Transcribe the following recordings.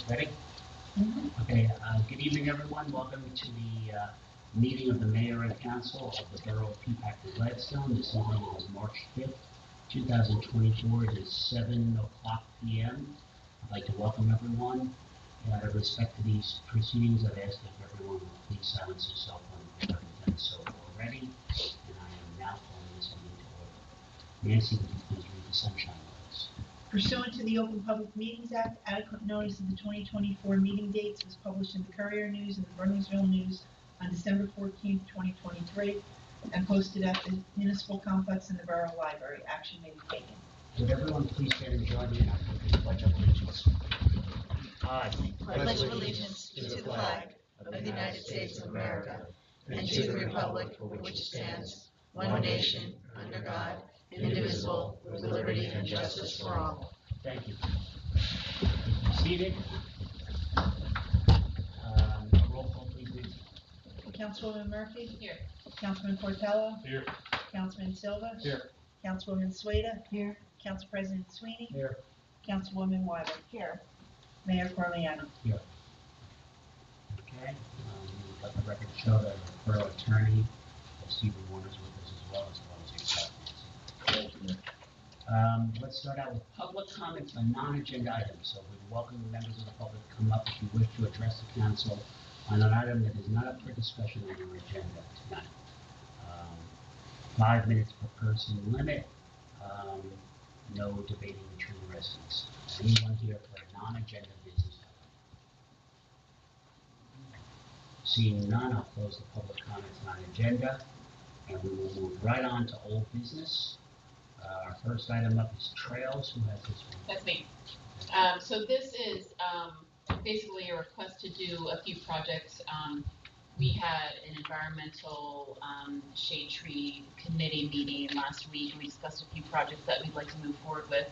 Ready? Okay, good evening, everyone. Welcome to the meeting of the Mayor and Council of the Borough of Peapack and Gladstone. This evening is March 5th, 2024. It is 7 o'clock p.m. I'd like to welcome everyone. Out of respect to these proceedings, I've asked if everyone will please silence your cell phone if you haven't done so already. And I am now calling this meeting to order. Nancy, would you please read the sunshine laws? Pursuant to the Open Public Meetings Act, adequate notice of the 2024 meeting dates was published in the Courier News and the Burningsville News on December 14th, 2023, and posted at the Municipal Complex in the Borough Library. Action may be taken. Would everyone please stand and join me in our pledge of allegiance? I pledge allegiance to the flag of the United States of America and to the republic for which it stands, one nation, under God, indivisible, with liberty and justice for all. Thank you. Be seated. Roll call, please, Nancy. Councilwoman Murphy? Here. Councilman Portello? Here. Councilman Silva? Here. Councilwoman Sueda? Here. Council President Sweeney? Here. Councilwoman Wyler? Here. Mayor Corleone? Here. Okay. Let the record show that the Borough Attorney, Stephen Warner, is with us as well as yourself, Nancy. Let's start out with public comments on non-agenda items. So we welcome the members of the public to come up if you wish to address the council on an item that is not up for discussion on your agenda tonight. 5 minutes per person limit. No debating between residents. Anyone here for a non-agenda business item? Seeing none, I'll close the public comments on agenda, and we will move right on to old business. Our first item up is trails. Who has this one? That's me. So this is basically a request to do a few projects. We had an environmental shade tree committee meeting last week, and we discussed a few projects that we'd like to move forward with.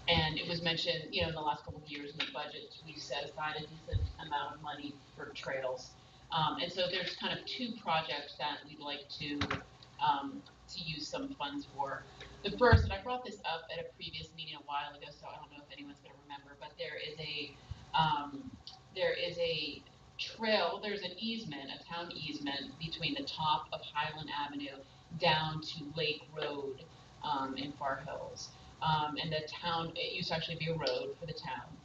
And it was mentioned, in the last couple of years in the budget, we've set aside a decent amount of money for trails. And so there's kind of two projects that we'd like to use some funds for. The first, and I brought this up at a previous meeting a while ago, so I don't know if anyone's going to remember, but there is a trail, there's an easement, a town easement between the top of Highland Avenue down to Lake Road in Far Hills. And the town, it used to actually be a road for the town,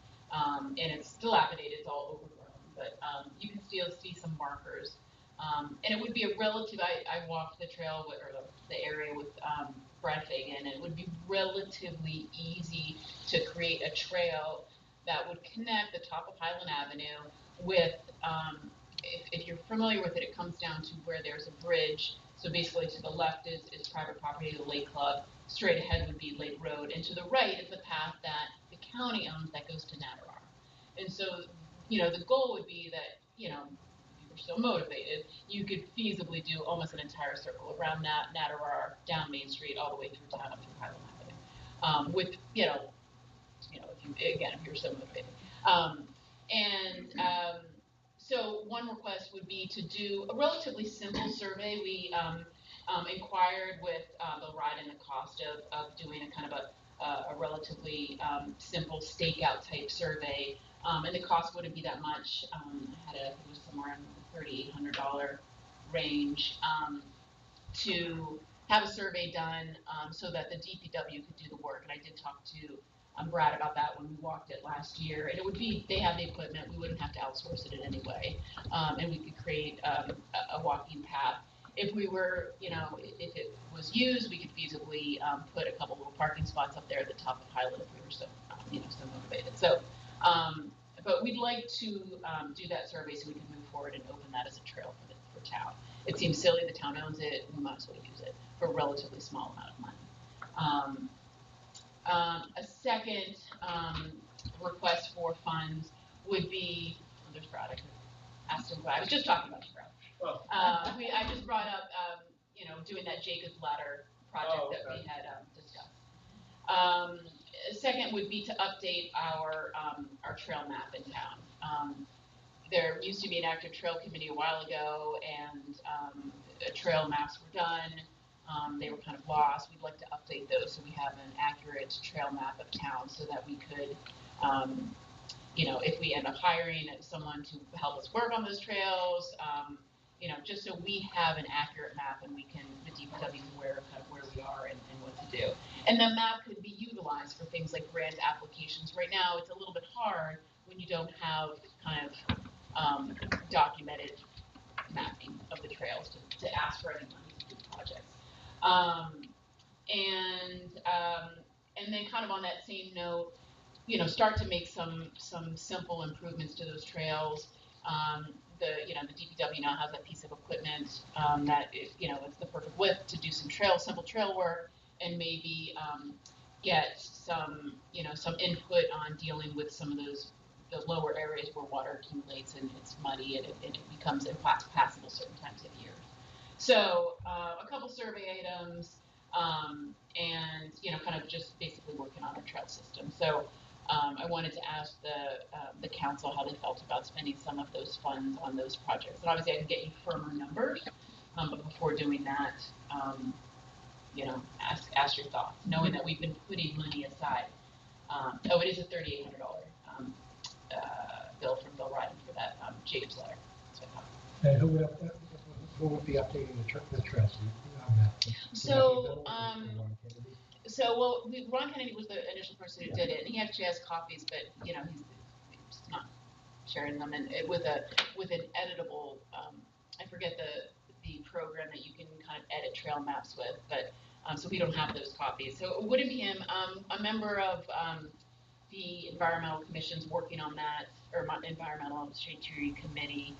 and it's dilapidated, it's all overgrown, but you can still see some markers. And it would be a relative, I walked the trail or the area with Brad Fagan, and it would be relatively easy to create a trail that would connect the top of Highland Avenue with, if you're familiar with it, it comes down to where there's a bridge. So basically to the left is private property, the Lake Club, straight ahead would be Lake Road, and to the right is the path that the county owns that goes to Natterar. And so, the goal would be that, if you were so motivated, you could feasibly do almost an entire circle around Natterar, down Main Street, all the way through town up through Highland Avenue, with, if you're so motivated. So one request would be to do a relatively simple survey. We inquired with the RIDE and the cost of doing a kind of a relatively simple stakeout type survey, and the cost wouldn't be that much. It was somewhere in the $3,800 range to have a survey done so that the DPW could do the work. And I did talk to Brad about that when we walked it last year, and it would be, they have the equipment, we wouldn't have to outsource it in any way, and we could create a walking path. If we were, if it was used, we could feasibly put a couple little parking spots up there at the top of Highland if we were so, so motivated. So, but we'd like to do that survey so we can move forward and open that as a trail for town. It seems silly, the town owns it, we might as well use it for a relatively small amount of money. A second request for funds would be, there's Brad, I could ask him, I was just talking about Brad. Oh. I just brought up, doing that Jacob's Ladder project that we had discussed. Second would be to update our trail map in town. There used to be an active trail committee a while ago, and trail maps were done. They were kind of lost. We'd like to update those so we have an accurate trail map of town so that we could if we end up hiring someone to help us work on those trails, just so we have an accurate map and the DPW is aware of kind of where we are and what to do. And the map could be utilized for things like grant applications. Right now, it's a little bit hard when you don't have kind of documented mapping of the trails to ask for any money to do projects. And then kind of on that same note, start to make some simple improvements to those trails. The DPW now has that piece of equipment that it's the perfect width to do some simple trail work, and maybe get some input on dealing with some of the lower areas where water accumulates and it's muddy and it becomes impassable certain times of year. So a couple survey items, and kind of just basically working on our trail system. So I wanted to ask the council how they felt about spending some of those funds on those projects. And obviously I can get you firmer numbers, but before doing that, ask your thoughts, knowing that we've been putting money aside. It is a $3,800 bill from Bill Ryden for that Jacob's letter. So I thought. And who would be updating the trails on that? So, Ron Kennedy was the initial person who did it, and he actually has copies, but he's not sharing them. And with an editable, I forget the program that you can kind of edit trail maps with, but so we don't have those copies. So it wouldn't be him. A member of the environmental commission's working on that, or Environmental Steering Committee.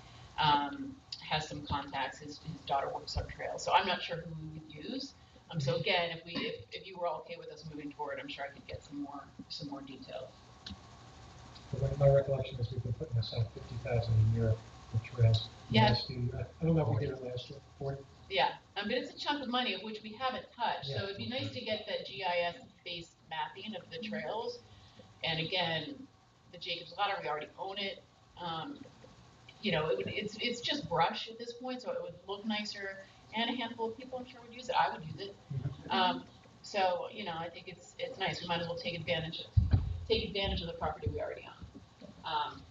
Has some contacts. His daughter works on trails, so I'm not sure who we would use. So again, if you were all okay with us moving forward, I'm sure I could get some more details. My recollection is we've been putting aside $50,000 a year for trails. Yeah. I don't know if we did it last year. Yeah, but it's a chunk of money of which we haven't touched. Yeah. So it'd be nice to get that GIS-based mapping of the trails. And again, the Jacob's Ladder, we already own it. It's just brush at this point, so it would look nicer, and a handful of people I'm sure would use it. I would use it. So I think it's nice. We might as well take advantage of the property we already own.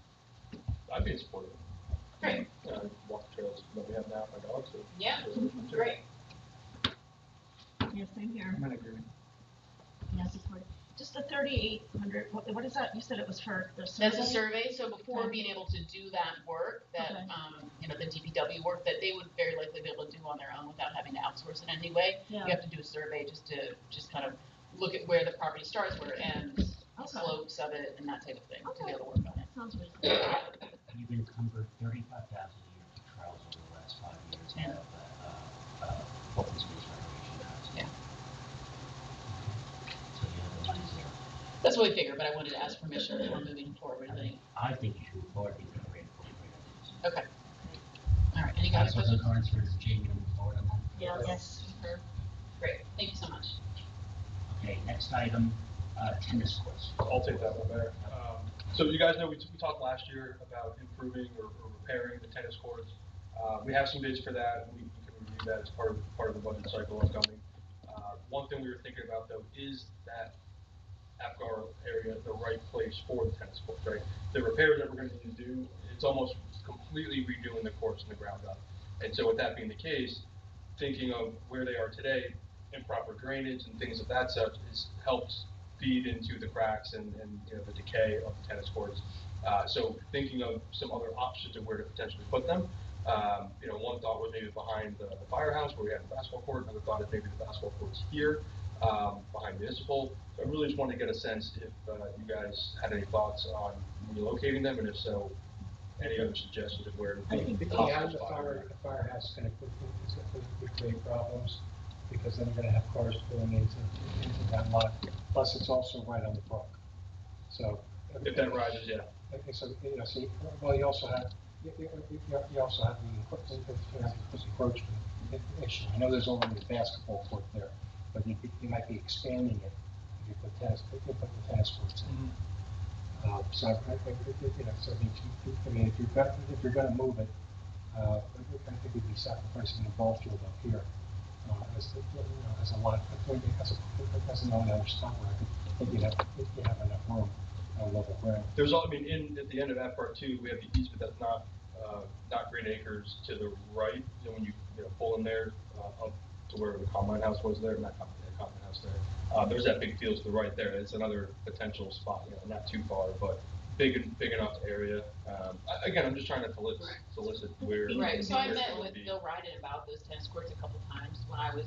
I'd be supportive. Great. Walk trails that we have now for dogs. So yeah, great. Yeah, same here. I'm in agreement. Yeah, support. Just the 3,800. What is that? You said it was for the survey. That's a survey. So before being able to do that work, that the DPW work that they would very likely be able to do on their own without having to outsource it anyway. Yeah. You have to do a survey just kind of look at where the property starts, where it ends, the slopes of it, and that type of thing to be able to work on it. Sounds reasonable. You've encumbered $35,000 a year for trails over the last 5 years. Yeah. Open space recreation house. Yeah. So you have the money's there. That's what we figured, but I wanted to ask permission before moving forward. I think you should move forward because we're ready for it. Okay. All right. Any other questions? Concurrence for Jamie to move forward on that? Yes. Great. Thank you so much. Okay. Next item, tennis courts. I'll take that one, Mayor. So you guys know we talked last year about improving or repairing the tennis courts. We have some bids for that. We can review that as part of the budget cycle upcoming. One thing we were thinking about though is that Apgar area the right place for the tennis courts, right? The repairs that we're going to need to do, it's almost completely redoing the courts from the ground up. And so with that being the case, thinking of where they are today, improper drainage and things of that such helps feed into the cracks and the decay of the tennis courts. So thinking of some other options of where to potentially put them. One thought was maybe behind the firehouse where we have the basketball court. Another thought is maybe the basketball courts here behind municipal. So I really just wanted to get a sense if you guys had any thoughts on relocating them, and if so, any other suggestions of where I think the firehouse is going to create problems because then you're going to have cars pulling into that lot. Plus, it's also right on the brook. So if that rises, yeah. So you also have the encroachment issue. I know there's only a basketball court there, but you might be expanding it if you put the tennis courts in. So if you're going to move it, I think we'd be sacrificing the ball field up here as a lot, as an only other spot where I think you have enough room. on level ground. There's all, I mean, at the end of that part too, we have the easement that's not Green Acres to the right. So when you pull in there, up to where the combine house was there, not combine house there. There's that big field to the right there. It's another potential spot, not too far, but big enough area. Again, I'm just trying to solicit where. Right, so I where met it would with be. Bill Ryden about those tennis courts a couple times when I was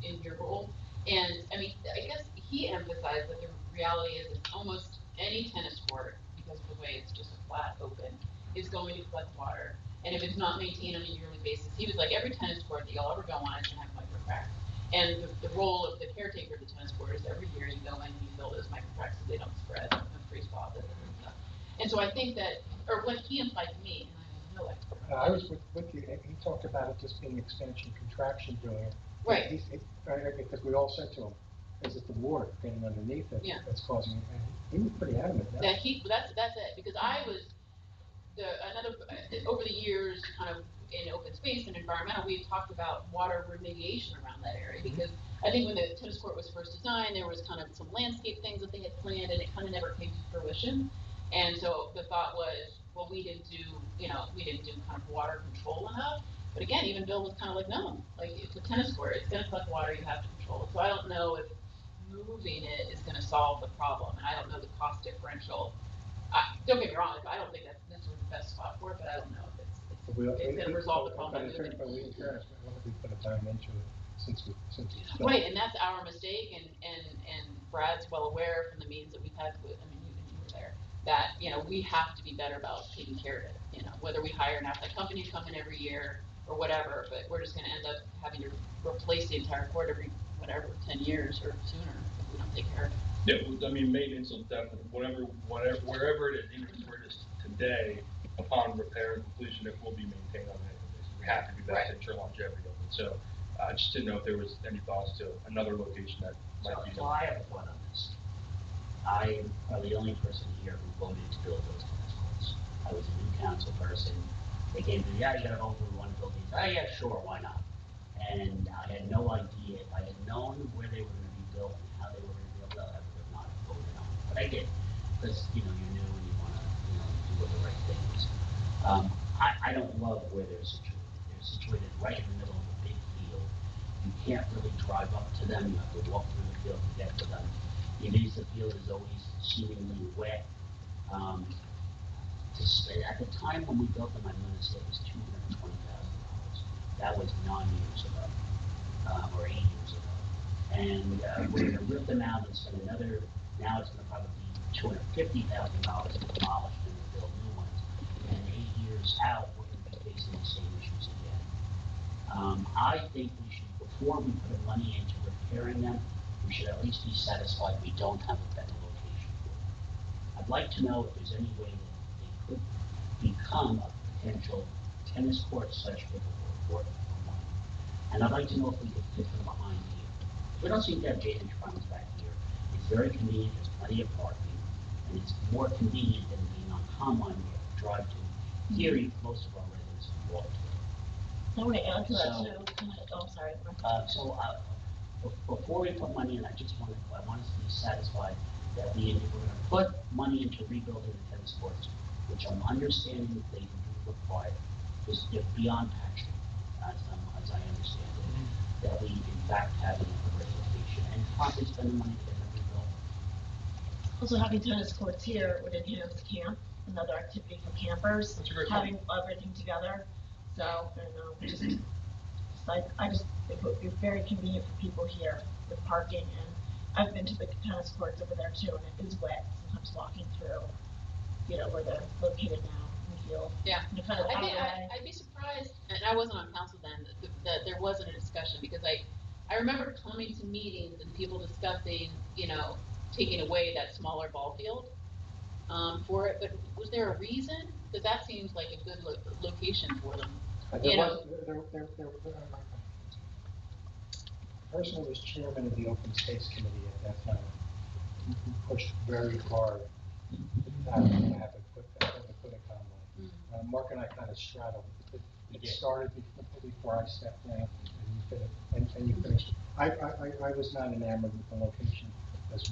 in your role. And, I mean, I guess he emphasized that the reality is that almost any tennis court, because of the way it's just a flat open, is going to collect water. And if it's not maintained on a yearly basis, he was like, every tennis court that you'll ever go on is gonna have microcracks. And the role of the caretaker of the tennis court is every year you go in and you fill those microcracks so they don't spread and freeze thaw, and stuff. And so I think that, or what he implied to me, and I'm no expert. I was with you, and he talked about it just being expansion, contraction doing it. Right. Because we all said to him, is it the water getting underneath it Yeah. that's causing it? And he was pretty adamant. That's it, because I was, over the years, kind of in open space and environmental, we've talked about water remediation around that area, because I think when the tennis court was first designed, there was kind of some landscape things that they had planned, and it kind of never came to fruition. And so the thought was, well, we didn't do kind of water control enough. But again, even Bill was kind of like, no, like it's a tennis court, it's gonna collect water, you have to control it. So I don't know if moving it is gonna solve the problem, and I don't know the cost differential. Don't get me wrong, I don't think that's necessarily the best spot for it, but I don't know if it's gonna resolve the problem. But in fairness, we put a dime into it since we started. Right, and that's our mistake, and Brad's well aware from the meetings that we've had with, I mean, you were there, that, we have to be better about taking care of it, whether we hire an outside company to come in every year or whatever, but we're just gonna end up having to replace the entire court every, 10 years or sooner if we don't take care of it. Yeah, well, I mean, maintenance will definitely, wherever it is, even if where it is today, upon repair and completion, it will be maintained on an annual basis. We have to do that to ensure longevity of it. So I just didn't know if there was any thoughts to another location that might be. So I have a thought on this. I am probably the only person here who voted to build those tennis courts. I was a new council person. They came to me, yeah, you gotta vote for one building. Oh yeah, sure, why not? And I had no idea. If I had known where they were gonna be built and how they were gonna be built, I would have not voted on it. But I did, because, you're new and you wanna, do what the right thing is. I don't love where they're situated. They're situated right in the middle of a big field. You can't really drive up to them. You have to walk through the field to get to them. The field is always seemingly wet. At the time when we built them, I'm going to say it was $220,000. That was 9 years ago, or 8 years ago. And we're going to rip them out and spend another. Now it's going to probably be $250,000 to demolish them and build new ones. And 8 years out, we're going to be facing the same issues again. I think we should, before we put money into repairing them, we should at least be satisfied we don't have a better location for them. I'd like to know if there's any way that they could become a potential tennis court / pickleball court for money. And I'd like to know if we could fit them behind here. We don't seem to have drainage problems back here. It's very convenient, there's plenty of parking, and it's more convenient than being on Combine where you have to drive to. Here, most of our residents can walk to. I want to add to that So- too. Oh, sorry. Before we put money in, I want us to be satisfied that if we're going to put money into rebuilding the tennis courts, which I'm understanding that they do require, because they're beyond patching, as I understand it, that we in fact have a great location and probably spend the money to get them rebuilt. Also, having tennis courts here would enhance camp, another activity for campers, That's a great having everything together. So, I just think it would be very convenient for people here with parking. And I've been to the tennis courts over there too, and it is wet. Sometimes walking through, where they're located now in the field. Yeah. Kind of I out think of the way. I'd be surprised, and I wasn't on council then, that there wasn't a discussion, because I remember coming to meetings and people discussing, taking away that smaller ball field for it, but was there a reason? Because that seems like a good location for them. The person who was chairman of the open space committee at that time, who pushed very hard to have it put a combine. Mark and I kind of straddled. It started before I stepped down, and you finished. I was not enamored with the location as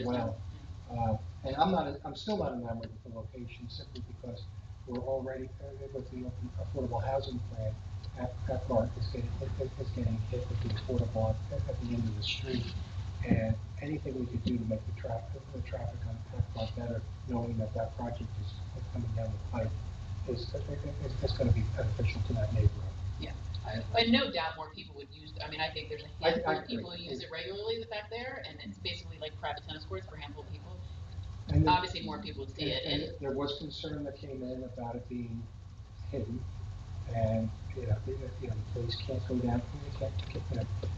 well. And I'm still not enamored with the location simply because we're already, with the affordable housing plan, Epcot is getting hit with the affordable at the end of the street. And anything we could do to make the traffic on Epcot better, knowing that that project is coming down the pipe, is going to be beneficial to that neighborhood. Yeah, and no doubt more people would use, I mean, I think there's a handful of people who use it regularly back there, and it's basically like private tennis courts for a handful of people. And Obviously, more people would see it. And there was concern that came in about it being hidden, and the police can't go down.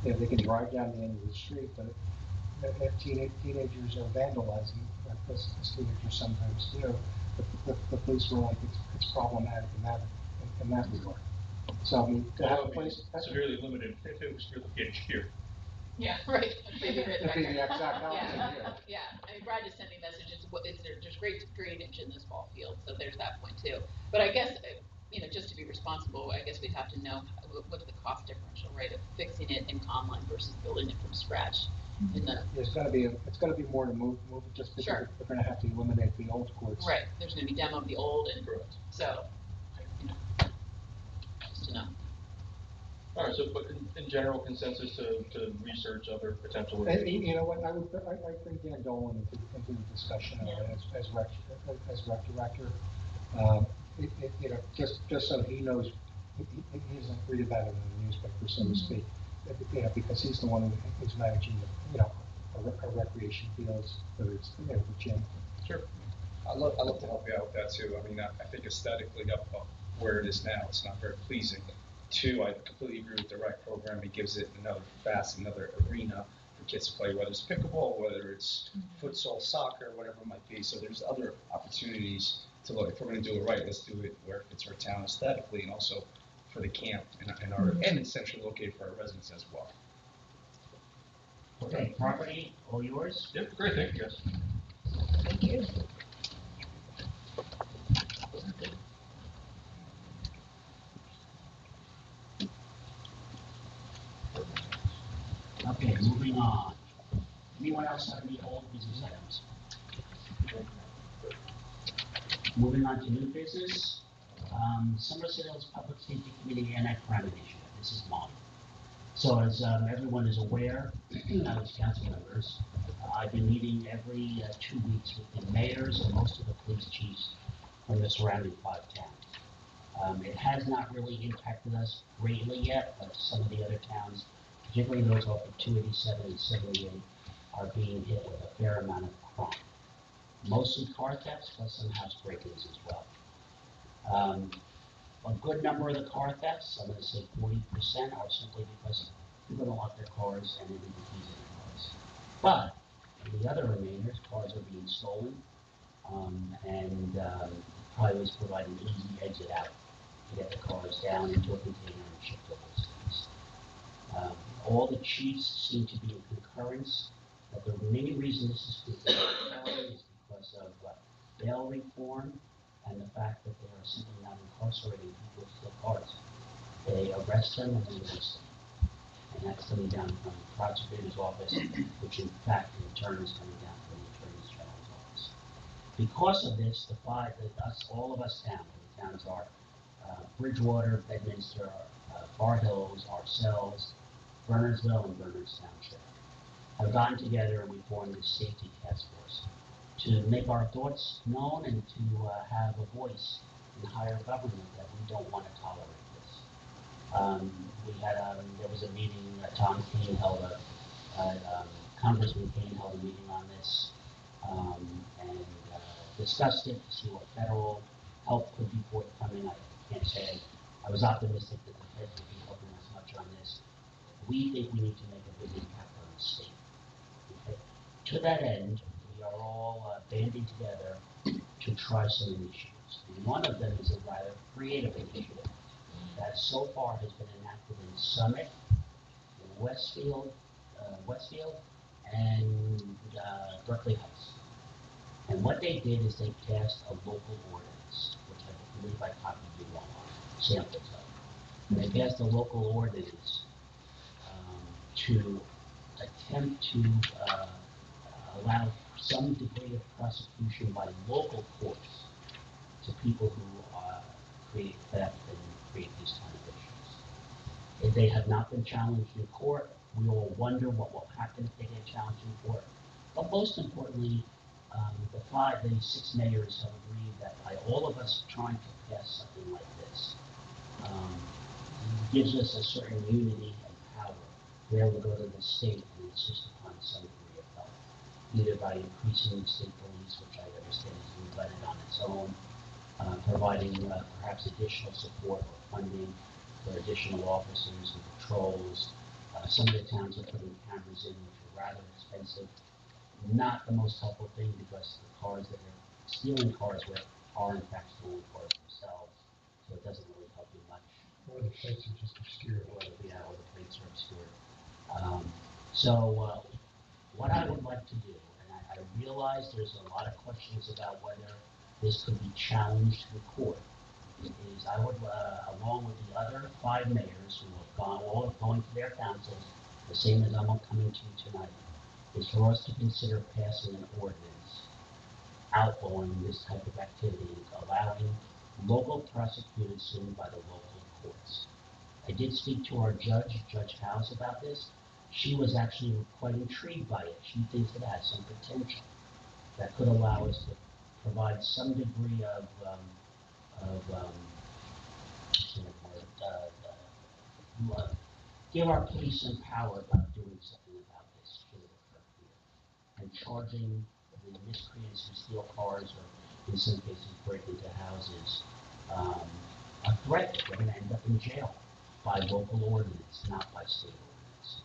They can drive down the end of the street, but if teenagers are vandalizing, like as teenagers sometimes do, the police were like, it's problematic in that regard. So I mean, to have a place severely limited if it was relocated here. Yeah, right. Maybe It'd be the exact opposite. Yeah. I mean, Brad just sent me a message. There's great drainage in this ball field, so there's that point too. But I guess, just to be responsible, I guess we'd have to know what's the cost differential, right, of fixing it in Comline versus building it from scratch. It's going to be more to move it just because Sure. they're going to have to eliminate the old courts. Right. There's going to be demo of the old, and so, just to know. All right, so, but in general consensus to research other potential ways. And you know what, I bring Dan Dolan into the discussion as rec director. Just so he knows, he doesn't read about it in the newspaper, so to speak. Because he's the one who's managing our recreation fields, whether it's the gym. Sure. I'd love to help you out with that too. I mean, I think aesthetically up where it is now, it's not very pleasing. Two, I completely agree with the rec program. It gives it another facet, another arena for kids to play, whether it's pickleball, whether it's futsal, soccer, whatever it might be. So there's other opportunities to look. If we're going to do it right, let's do it where it fits our town aesthetically, and also for the camp and it's centrally located for our residents as well. Okay, property, all yours? Yep, great, thank you guys. Thank you. Okay, moving on. Anyone else have any old business items? Moving on to new business. Summer Sales Public Safety Committee Anti-Crime Initiative. This is mine. So as everyone is aware, as council members, I've been meeting every 2 weeks with the mayors and most of the police chiefs from the surrounding 5 towns. It has not really impacted us greatly yet, but some of the other towns, particularly those off of 287 and 78, are being hit with a fair amount of crime. Mostly car thefts, but some house break-ins as well. A good number of the car thefts, I'm going to say 40%, are simply because people don't lock their cars and they leave the keys in their cars. But the other remainers, cars are being stolen, and probably was provide an easy exit out to get the cars down into a container and shipped overseas. All the chiefs seem to be in concurrence that the main reason this is considered is because of bail reform and the fact that they are simply not incarcerating people who steal cars. They arrest them and they release them. And that's coming down from the prosecutor's office, which in fact in turn is coming down from the Attorney General's office. Because of this, all of us towns, the towns are Bridgewater, Bedminster, Far Hills, ourselves, Bernardsville, and Bernards Township, have gotten together and we formed this safety task force to make our thoughts known and to have a voice in higher government that we don't want to tolerate this. There was a meeting, Tom Kane held Congressman Kane held a meeting on this and discussed it to see what federal help could be forthcoming. I can't say I was optimistic that the feds would be helping us much on this. We think we need to make a big impact on the state. Okay? To that end, we are all banding together to try some initiatives. And one of them is a rather creative initiative that so far has been enacted in Summit, in Westfield, and Berkeley Heights. And what they did is they passed a local ordinance, which I believe I copied you all on samples of. And they passed a local ordinance to attempt to allow some degree of prosecution by local courts to people who create theft and create these kind of issues. If they have not been challenged in court, we all wonder what will happen if they get challenged in court. But most importantly, the 6 mayors have agreed that by all of us trying to pass something like this, it gives us a certain unity and power. We're able to go to the state and insist upon some degree of help, either by increasing the state police, which I understand is rebutted on its own, providing perhaps additional support or funding for additional officers and patrols. Some of the towns are putting cameras in, which are rather expensive. Not the most helpful thing because the cars that are stealing cars are in fact stolen cars themselves, so it doesn't really help you much. Or the plates are just obscured. Or the plates are obscured. What I would like to do, and I realize there's a lot of questions about whether this could be challenged in court, is I would, along with the other 5 mayors who have all going to their councils, the same as I'm coming to you tonight, is for us to consider passing an ordinance outlawing this type of activity, allowing local prosecutors sued by the local courts. I did speak to our judge, Judge House, about this. She was actually quite intrigued by it. She thinks it has some potential that could allow us to provide some degree of give our police some power about doing something about this should it occur here, and charging the miscreants who steal cars or in some cases break into houses a threat that they're going to end up in jail by local ordinance, not by state ordinance.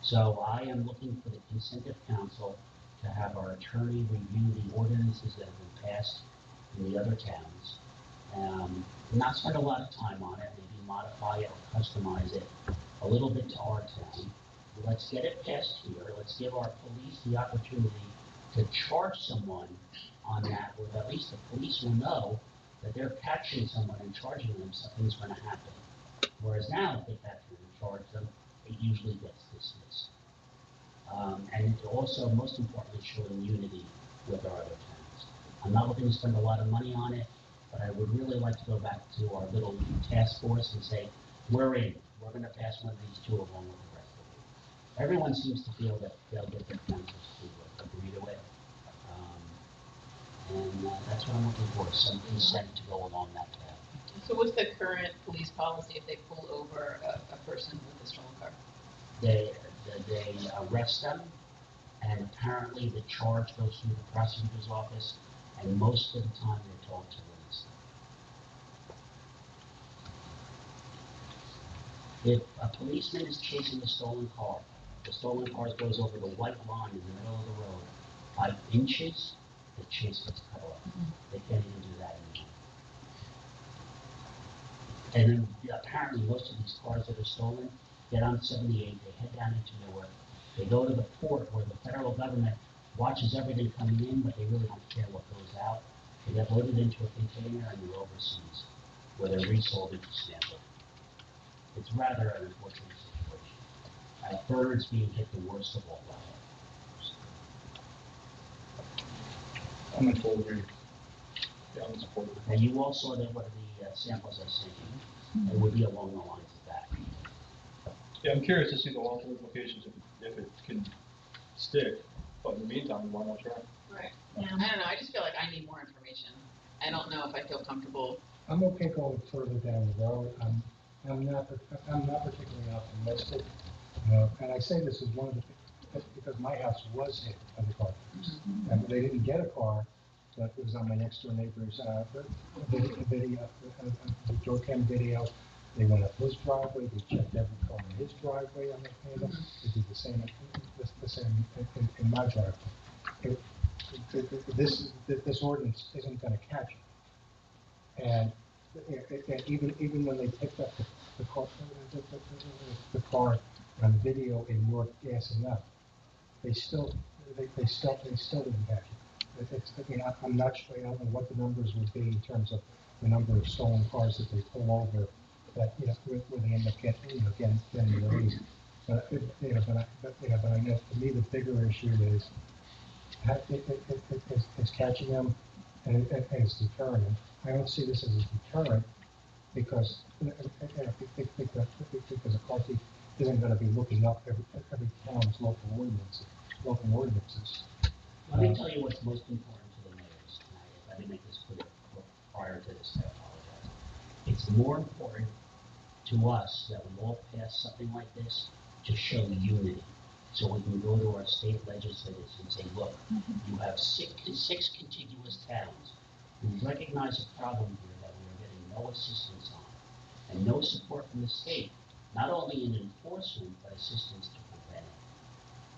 So I am looking for the consent of council to have our attorney review the ordinances that have been passed in the other towns. Not spend a lot of time on it, maybe modify it or customize it a little bit to our town. Let's get it passed here. Let's give our police the opportunity to charge someone on that, where at least the police will know that they're catching someone and charging them, something's going to happen. Whereas now, if they catch them and charge them, it usually gets dismissed. And also, most importantly, showing unity with our other towns. I'm not looking to spend a lot of money on it, but I would really like to go back to our little task force and say, we're in. We're going to pass one of these 2 along with the rest of you. Everyone seems to feel that they'll get their councils to agree to it. That's what I'm looking for, some consent to go along that path. So what's the current police policy if they pull over a person with a stolen car? They arrest them, and apparently the charge goes through the prosecutor's office, and most of the time they're told to release them. If a policeman is chasing a stolen car, the stolen car goes over the white line in the middle of the road by inches, the chase gets cut off. They can't even do that anymore. And then apparently most of these cars that are stolen get on 78, they head down into Newark, they go to the port where the federal government watches everything coming in, but they really don't care what goes out. They get loaded into a container and they're overseas, where they're resold into Stanford. It's rather an unfortunate situation. Birds being hit the worst of all. I'm in full agreement. Yeah, I'm in support of it. And you all saw that what the samples I sent you, it would be along the lines of that. Yeah, I'm curious to see the long-term implications if it can stick, but in the meantime, why not try? Right. Yeah. I don't know, I just feel like I need more information. I don't know if I feel comfortable. I'm okay going further down the road. I'm not particularly optimistic. And I say this as one of the, because my house was hit by the car. And they didn't get a car, but it was on my next door neighbor's video, the door cam video. They went up his driveway, they checked every car in his driveway on the panel. They did the same in my driveway. This ordinance isn't going to catch it. And even when they picked up the car on video in North Gas and Up, they still didn't catch it. I'm not sure. I don't know what the numbers would be in terms of the number of stolen cars that they pull over, that where they end up getting released. But I know, to me, the bigger issue is is catching them and is deterring them. I don't see this as a deterrent because a car thief isn't going to be looking up every town's local ordinances. Let me tell you what's most important to the mayors, and I didn't make this clear prior to this, I apologize. It's more important to us that we all pass something like this to show unity. So we can go to our state legislators and say, look, you have six contiguous towns who recognize a problem here that we are getting no assistance on and no support from the state, not only in enforcement, but assistance to prevent it.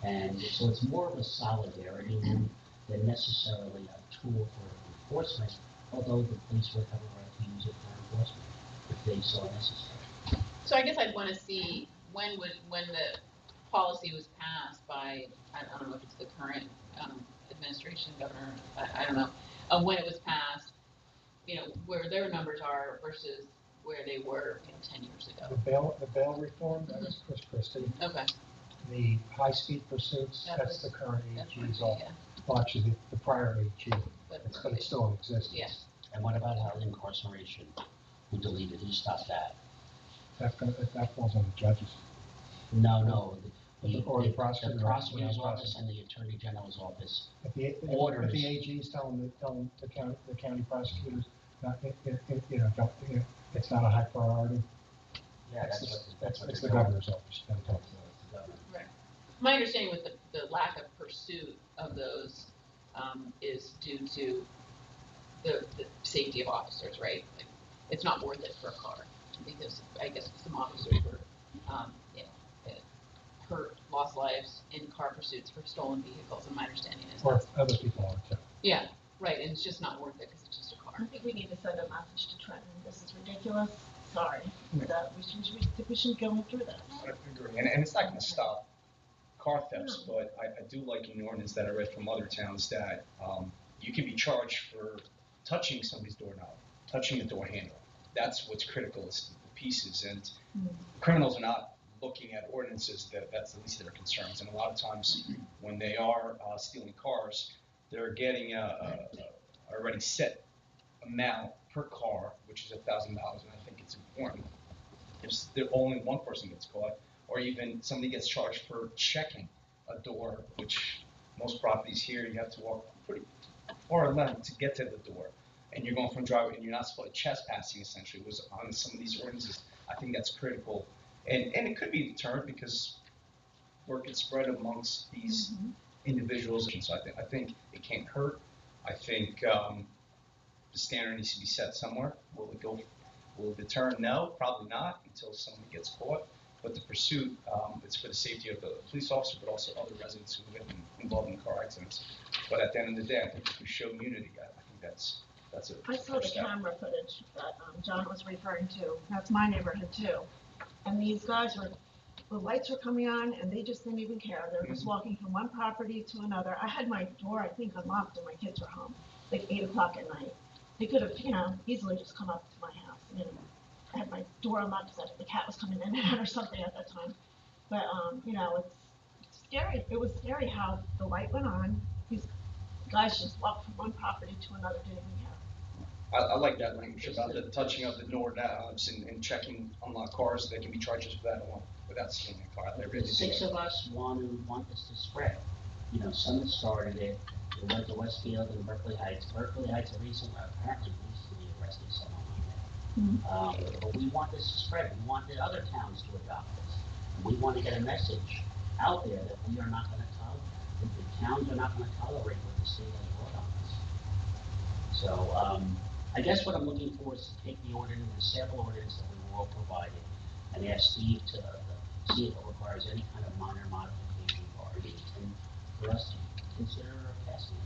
And so it's more of a solidarity move than necessarily a tool for enforcement, although the police would have a right to use it for enforcement if they saw necessary. So I guess I'd want to see when the policy was passed by, I don't know if it's the current administration, governor, I don't know, when it was passed, where their numbers are versus where they were, 10 years ago. The bail reform, that was Chris Christie. Okay. The high-speed pursuits, that's the current AG's off. Yeah. Well, actually, the prior AG, But but it's still in existence. Yeah. And what about housing incarceration? Who deleted, who stopped that? That falls on the judges. No, Or the prosecutor's office and the attorney general's office. If the AG is telling the county prosecutors, it's not a high priority. Yeah, that's what It's the they're doing. governor's office. Don't tell them. It's the governor. right. My understanding with the lack of pursuit of those is due to the safety of officers, right? Like, it's not worth it for a car because I guess some officers were, hurt, lost lives in car pursuits for stolen vehicles. And my understanding is, Or other people are too. yeah, right, and it's just not worth it because it's just a car. I think we need to send a message to Trenton. This is ridiculous. Sorry, that we shouldn't go through this. I agree, and it's not gonna stop car thefts, but I do like in the ordinance that I read from other towns that, you can be charged for touching somebody's doorknob, touching the door handle. That's what's critical, is the pieces, and criminals are not looking at ordinances, that's the least of their concerns, and a lot of times when they are stealing cars, they're getting a already set amount per car, which is $1,000, and I think it's important. If only one person gets caught, or even somebody gets charged for checking a door, which most properties here, you have to walk pretty far length to get to the door, and you're going from driveway, and you're not supposed to trespassing, essentially, was on some of these ordinances. I think that's critical. And it could be a deterrent because word gets spread amongst these individuals. And so I think it can't hurt. I think the standard needs to be set somewhere. Will it deter? No, probably not until someone gets caught. But the pursuit, it's for the safety of the police officer, but also other residents who have been involved in car accidents. But at the end of the day, I think if we show unity, I think that's a I saw the camera footage that John was referring to. That's my neighborhood too. And these guys the lights were coming on and they just didn't even care. They were just walking from one property to another. I had my door, I think, unlocked and my kids were home, like 8 o'clock at night. They could have, easily just come up to my house. I had my door unlocked because the cat was coming in and out or something at that time. But, it's scary. It was scary how the light went on. These guys just walked from one property to another, didn't even care. I like that language about the touching of the door knobs and checking unlocked cars. They can be charged for that alone without stealing a car. They really do. 6 of us want this to spread. Some that started it. It went to Westfield and Berkeley Heights. Berkeley Heights apparently recently arrested someone on that. But we want this to spread. We want the other towns to adopt this. And we want to get a message out there that we are not going to tolerate. The towns are not going to tolerate what the state has brought on us. So I guess what I'm looking for is to take the sample ordinance that we were all provided, and ask Steve to see if it requires any kind of minor modification or and for us to consider passing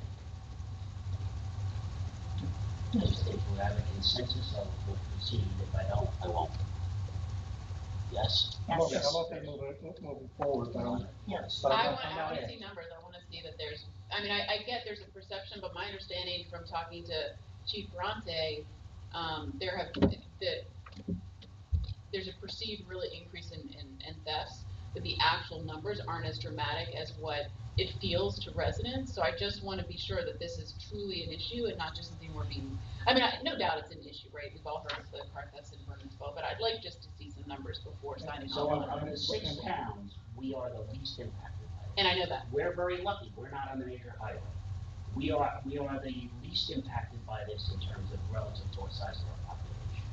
it. Just if we have a consensus, we'll proceed. If I don't, I won't. Yes? I'm okay moving forward, but Yes. I want to see numbers. I want to see that I get there's a perception, but my understanding from talking to Chief Bronte, there's a perceived really increase in thefts, but the actual numbers aren't as dramatic as what it feels to residents. So I just want to be sure that this is truly an issue and not just something we're being, I mean, no doubt it's an issue, right? We've all heard of the car thefts in Burnsville, but I'd like just to see some numbers before signing So off on of it. the 6 towns, we are the least impacted by it. And I know that. We're very lucky, we're not on the major highway. We are the least impacted by this in terms of relative to the size of our population.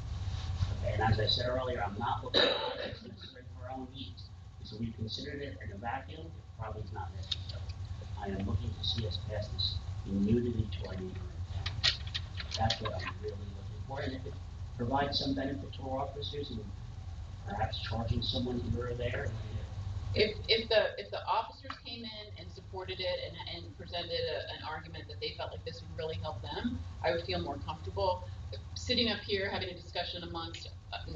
Okay, and as I said earlier, I'm not looking at this necessarily for our own needs. So we've considered it in a vacuum, it probably is not necessary. I am looking to see us pass this immunity to our neighboring towns. That's what I'm really looking for, and if it provides some benefit to our officers and perhaps charging someone here or there, If the officers came in and supported it and presented an argument that they felt like this would really help them, I would feel more comfortable. Sitting up here having a discussion amongst,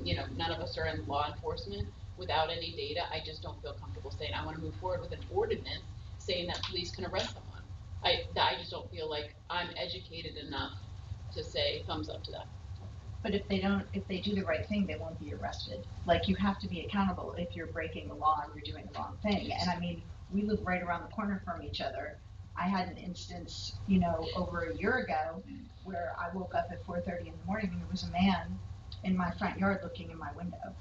none of us are in law enforcement without any data, I just don't feel comfortable saying I want to move forward with an ordinance saying that police can arrest someone. I just don't feel like I'm educated enough to say thumbs up to that. But if they do the right thing, they won't be arrested. Like, you have to be accountable if you're breaking the law and you're doing the wrong thing. And I mean, we live right around the corner from each other. I had an instance, over a year ago where I woke up at 4:30 in the morning and there was a man in my front yard looking in my window.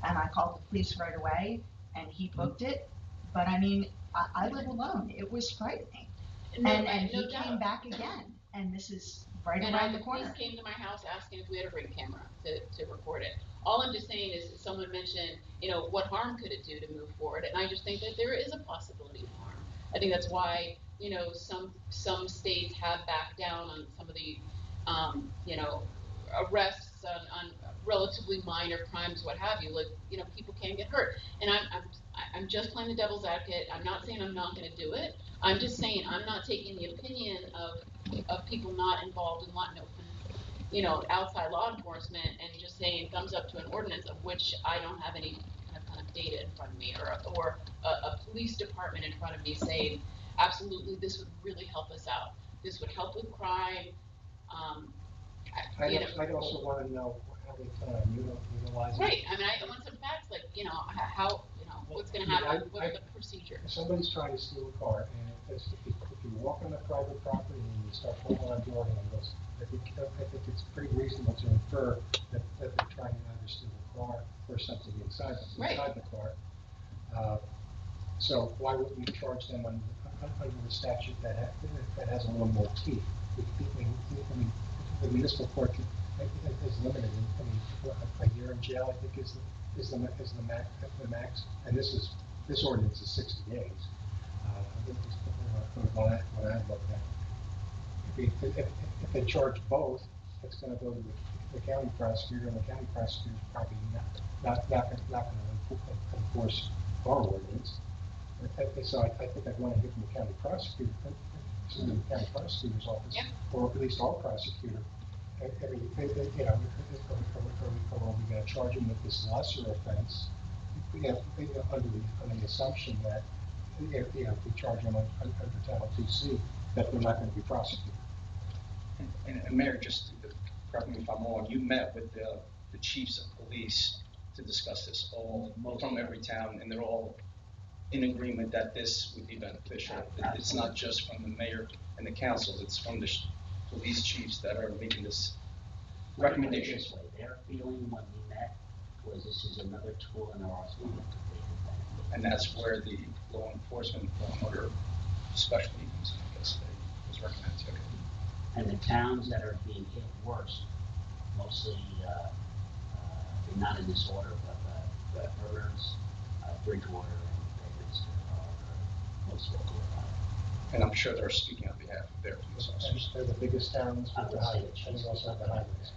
And I called the police right away and he booked it. But I mean, I live alone. It was frightening. And he came back again. And this is right around the corner. The police came to my house asking if we had a ring camera to record it. All I'm just saying is someone mentioned, what harm could it do to move forward? And I just think that there is a possibility of harm. I think that's why, some states have backed down on some of the, arrests on relatively minor crimes, what have you. Like, people can get hurt. And I'm just playing the devil's advocate. I'm not saying I'm not going to do it. I'm just saying I'm not taking the opinion of people not involved in outside law enforcement and just saying thumbs up to an ordinance of which I don't have any kind of data in front of me or a police department in front of me saying absolutely this would really help us out. This would help with crime. I'd also want to know how they plan on utilizing. Right. I mean, I want some facts, like how what's going to happen. What are the procedures? If somebody's trying to steal a car, and if you walk on a private property and you start pulling on door handles, I think it's pretty reasonable to infer that they're trying to either steal a car or something inside the car. So why wouldn't you charge them under the statute that has a little more teeth? I mean, the municipal court is limited. I mean, a year in jail, I think, is the max. And this ordinance is 60 days. When I looked at it, if they charge both, it's going to go to the county prosecutor, and the county prosecutor is probably not going to enforce our ordinance. So I think I'd want to hear from the county prosecutor, the county prosecutor's office, or at least our prosecutor. Are we going to charge them with this lesser offense? Under the assumption that if we charge them under Title 2C, that they're not going to be prosecuted. And Mayor, just correct me if I'm wrong, you met with the chiefs of police to discuss this, all from every town, and they're all in agreement that this would be beneficial. It's not just from the mayor and the councils, it's from the police chiefs that are making this recommendation. This way, their feeling when we met was this is another tool in our arsenal that they could benefit. And that's where the law enforcement order specialty comes in, I guess, was recommended to. And the towns that are being hit worst, mostly, not in this order, but Berners, Bridgewater, and Bedminster are most vocal about it. And I'm sure they're speaking on behalf of their police officers. They're the biggest towns with the highways, and they also have the highways.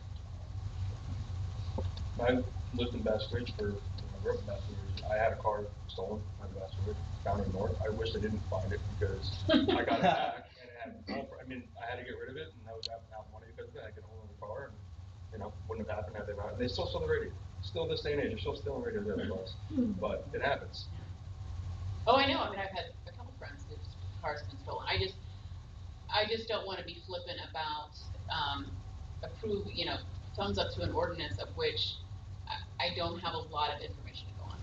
I lived in Bass Ridge for, I grew up in Bass Ridge. I had a car stolen out of Bass Ridge, down in North. I wish I didn't find it because I got it back and I had to get rid of it, and I was out money because of it. I could own the car, and wouldn't have happened had they not. They still sell the radio. Still this day and age, they're still stealing radios out of cars. But it happens. Oh, I know. I mean, I've had a couple friends whose cars have been stolen. I just don't want to be flippant about thumbs up to an ordinance of which I don't have a lot of information to go on.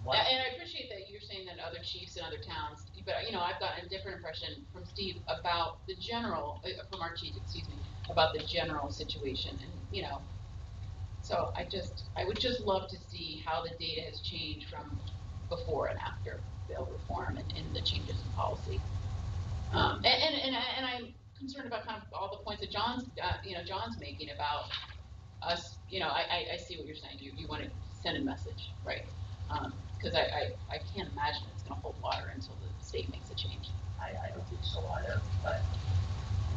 And I appreciate that you're saying that other chiefs in other towns but I've gotten a different impression from Steve about the general, from our chief, excuse me, about the general situation, and so I would just love to see how the data has changed from before and after bail reform and the changes in policy. And I'm concerned about kind of all the points that John's making about us. I see what you're saying. You want to send a message, right? Because I can't imagine it's going to hold water until the state makes a change. I don't think so either, but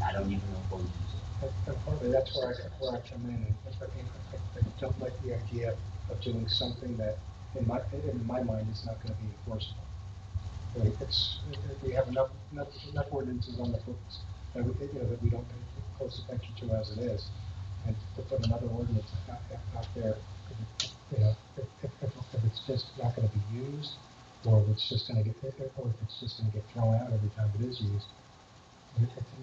I don't even know if we'll use it. And partly that's where I come in, and I don't like the idea of doing something that, in my mind, is not going to be enforceable. Right? We have enough ordinances on the books that we don't pay close attention to as it is, and to put another ordinance out there, if it's just not going to be used, or if it's just going to get thrown out every time it is used.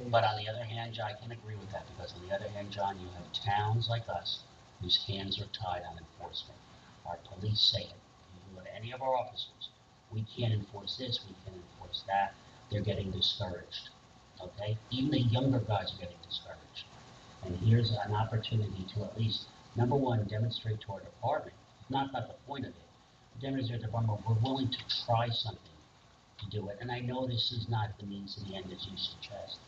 But on the other hand, John, I can agree with that, because on the other hand, John, you have towns like us whose hands are tied on enforcement. Our police say it. You go to any of our officers, we can't enforce this, we can't enforce that. They're getting discouraged, okay? Even the younger guys are getting discouraged. And here's an opportunity to at least, number one, demonstrate to our department, not the point of it, demonstrate to the department we're willing to try something to do it. And I know this is not the means to the end, as you suggest,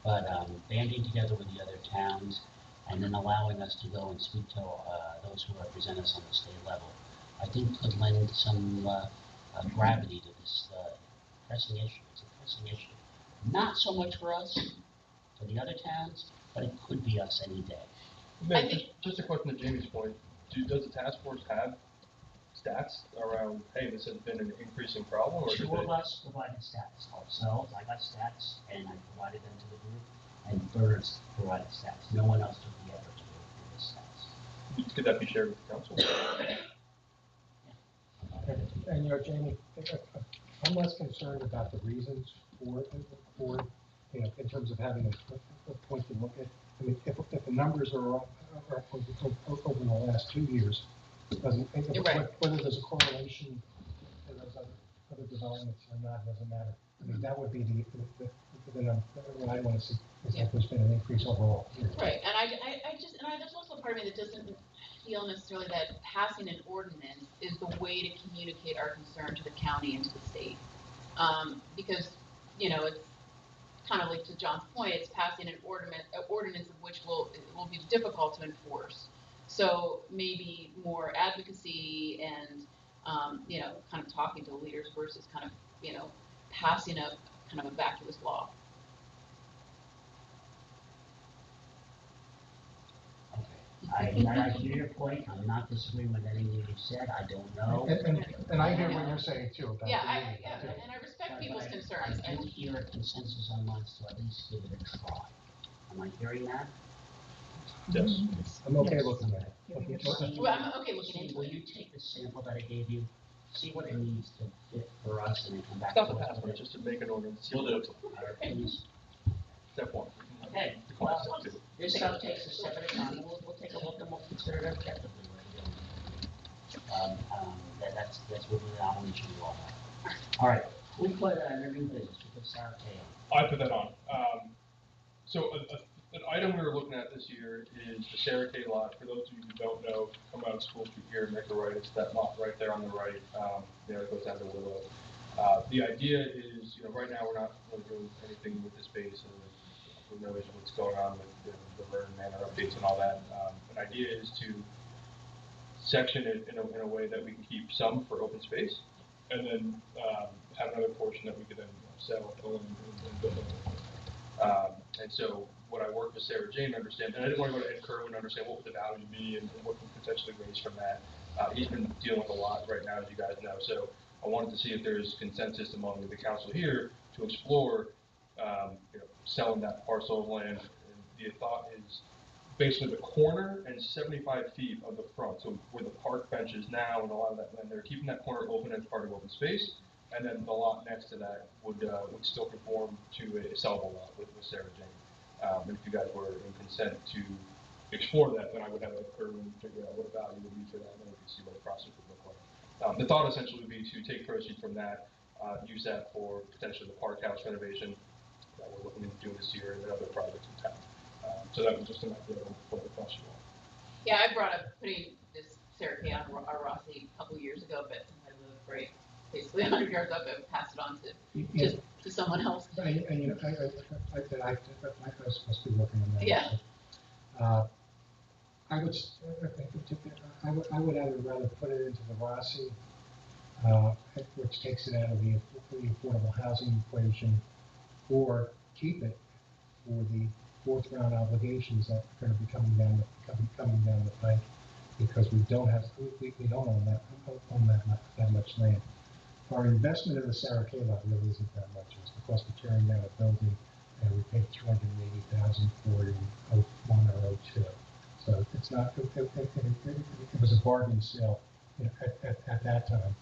but banding together with the other towns and then allowing us to go and speak to those who represent us on the state level, I think could lend some gravity to this pressing issue. It's a pressing issue. Not so much for us, for the other towns, but it could be us any day. Man, just a question to Jamie's point. Does the task force have stats around, hey, this has been an increasing problem? Or Two of us provided stats ourselves. I got stats, and I provided them to the group, and Burns provided stats. No one else took the effort to go through the stats. Could that be shared with the council? And Jamie, I'm less concerned about the reasons for in terms of having a point to look at. I mean, if the numbers are up over the last 2 years, whether there's a correlation to those other developments or not doesn't matter. I mean, that would be the number what I want to see is that there's been an increase overall. Right, and there's also a part of me that doesn't feel necessarily that passing an ordinance is the way to communicate our concern to the county and to the state, because it's kind of like to John's point, it's passing an ordinance of which it will be difficult to enforce. So maybe more advocacy and kind of talking to the leaders versus kind of passing a kind of a vacuous law. I hear your point. I'm not disagreeing with anything you said. I don't know. And I hear what you're saying too about and I respect people's concerns. I do hear a consensus on wants to at least give it a try. Am I hearing that? Yes. I'm okay looking at it. I'm okay looking into Will it. you take the sample that I gave you, see what it needs to fit for us, and then come back to us? Just to make an ordinance. We'll do it. All right, please. Step one. Okay, well, this stuff takes a step at a time, and we'll take a look and we'll consider it objectively. That's what I want you to all have. All right, who put their new business? Who put Sarah Kay on? I put that on. So an item we were looking at this year is the Sarah Kay lot. For those of you who don't know, come out of School Street here and make a right. It's that lot right there on the right. It goes down to Willow. The idea is, right now we're not really doing anything with the space, and who knows what's going on with the Vernon Manor updates and all that. An idea is to section it in a way that we can keep some for open space, and then have another portion that we could then sell, own, and build on. And so what I worked with Sarah Jane to understand, and I didn't want to go to Ed Kerwin to understand what would the value be and what could potentially raise from that. He's been dealing with a lot right now, as you guys know. So I wanted to see if there's consensus among the council here to explore selling that parcel of land. And the thought is basically the corner and 75 feet of the front. So where the park bench is now and a lot of that land, they're keeping that corner open as part of open space. And then the lot next to that would still conform to a sellable lot with Sarah Jane. And if you guys were in consent to explore that, then I would have a curve and figure out what value would be for that, and then we could see what the process would look like. The thought essentially would be to take proceeds from that, use that for potentially the park house renovation that we're looking into doing this year and other projects in town. So that was just an idea of what the question was. Yeah, I brought up putting this Sarah Kay on Rossi a couple years ago, but since I live right basically 100 yards up, I would pass it on to someone else. And you know, I was supposed to be working on that. Yeah. I would either rather put it into the Rossi, which takes it out of the affordable housing equation, or keep it for the fourth round obligations that are going to be coming down the pike, because we don't own that much land. Our investment in the Sarah Kay lot really isn't that much. It's the cost of tearing down a building, and we paid $280,000 for it in 01 or 02. So it's not. It was a bargain sale, you know, at that time.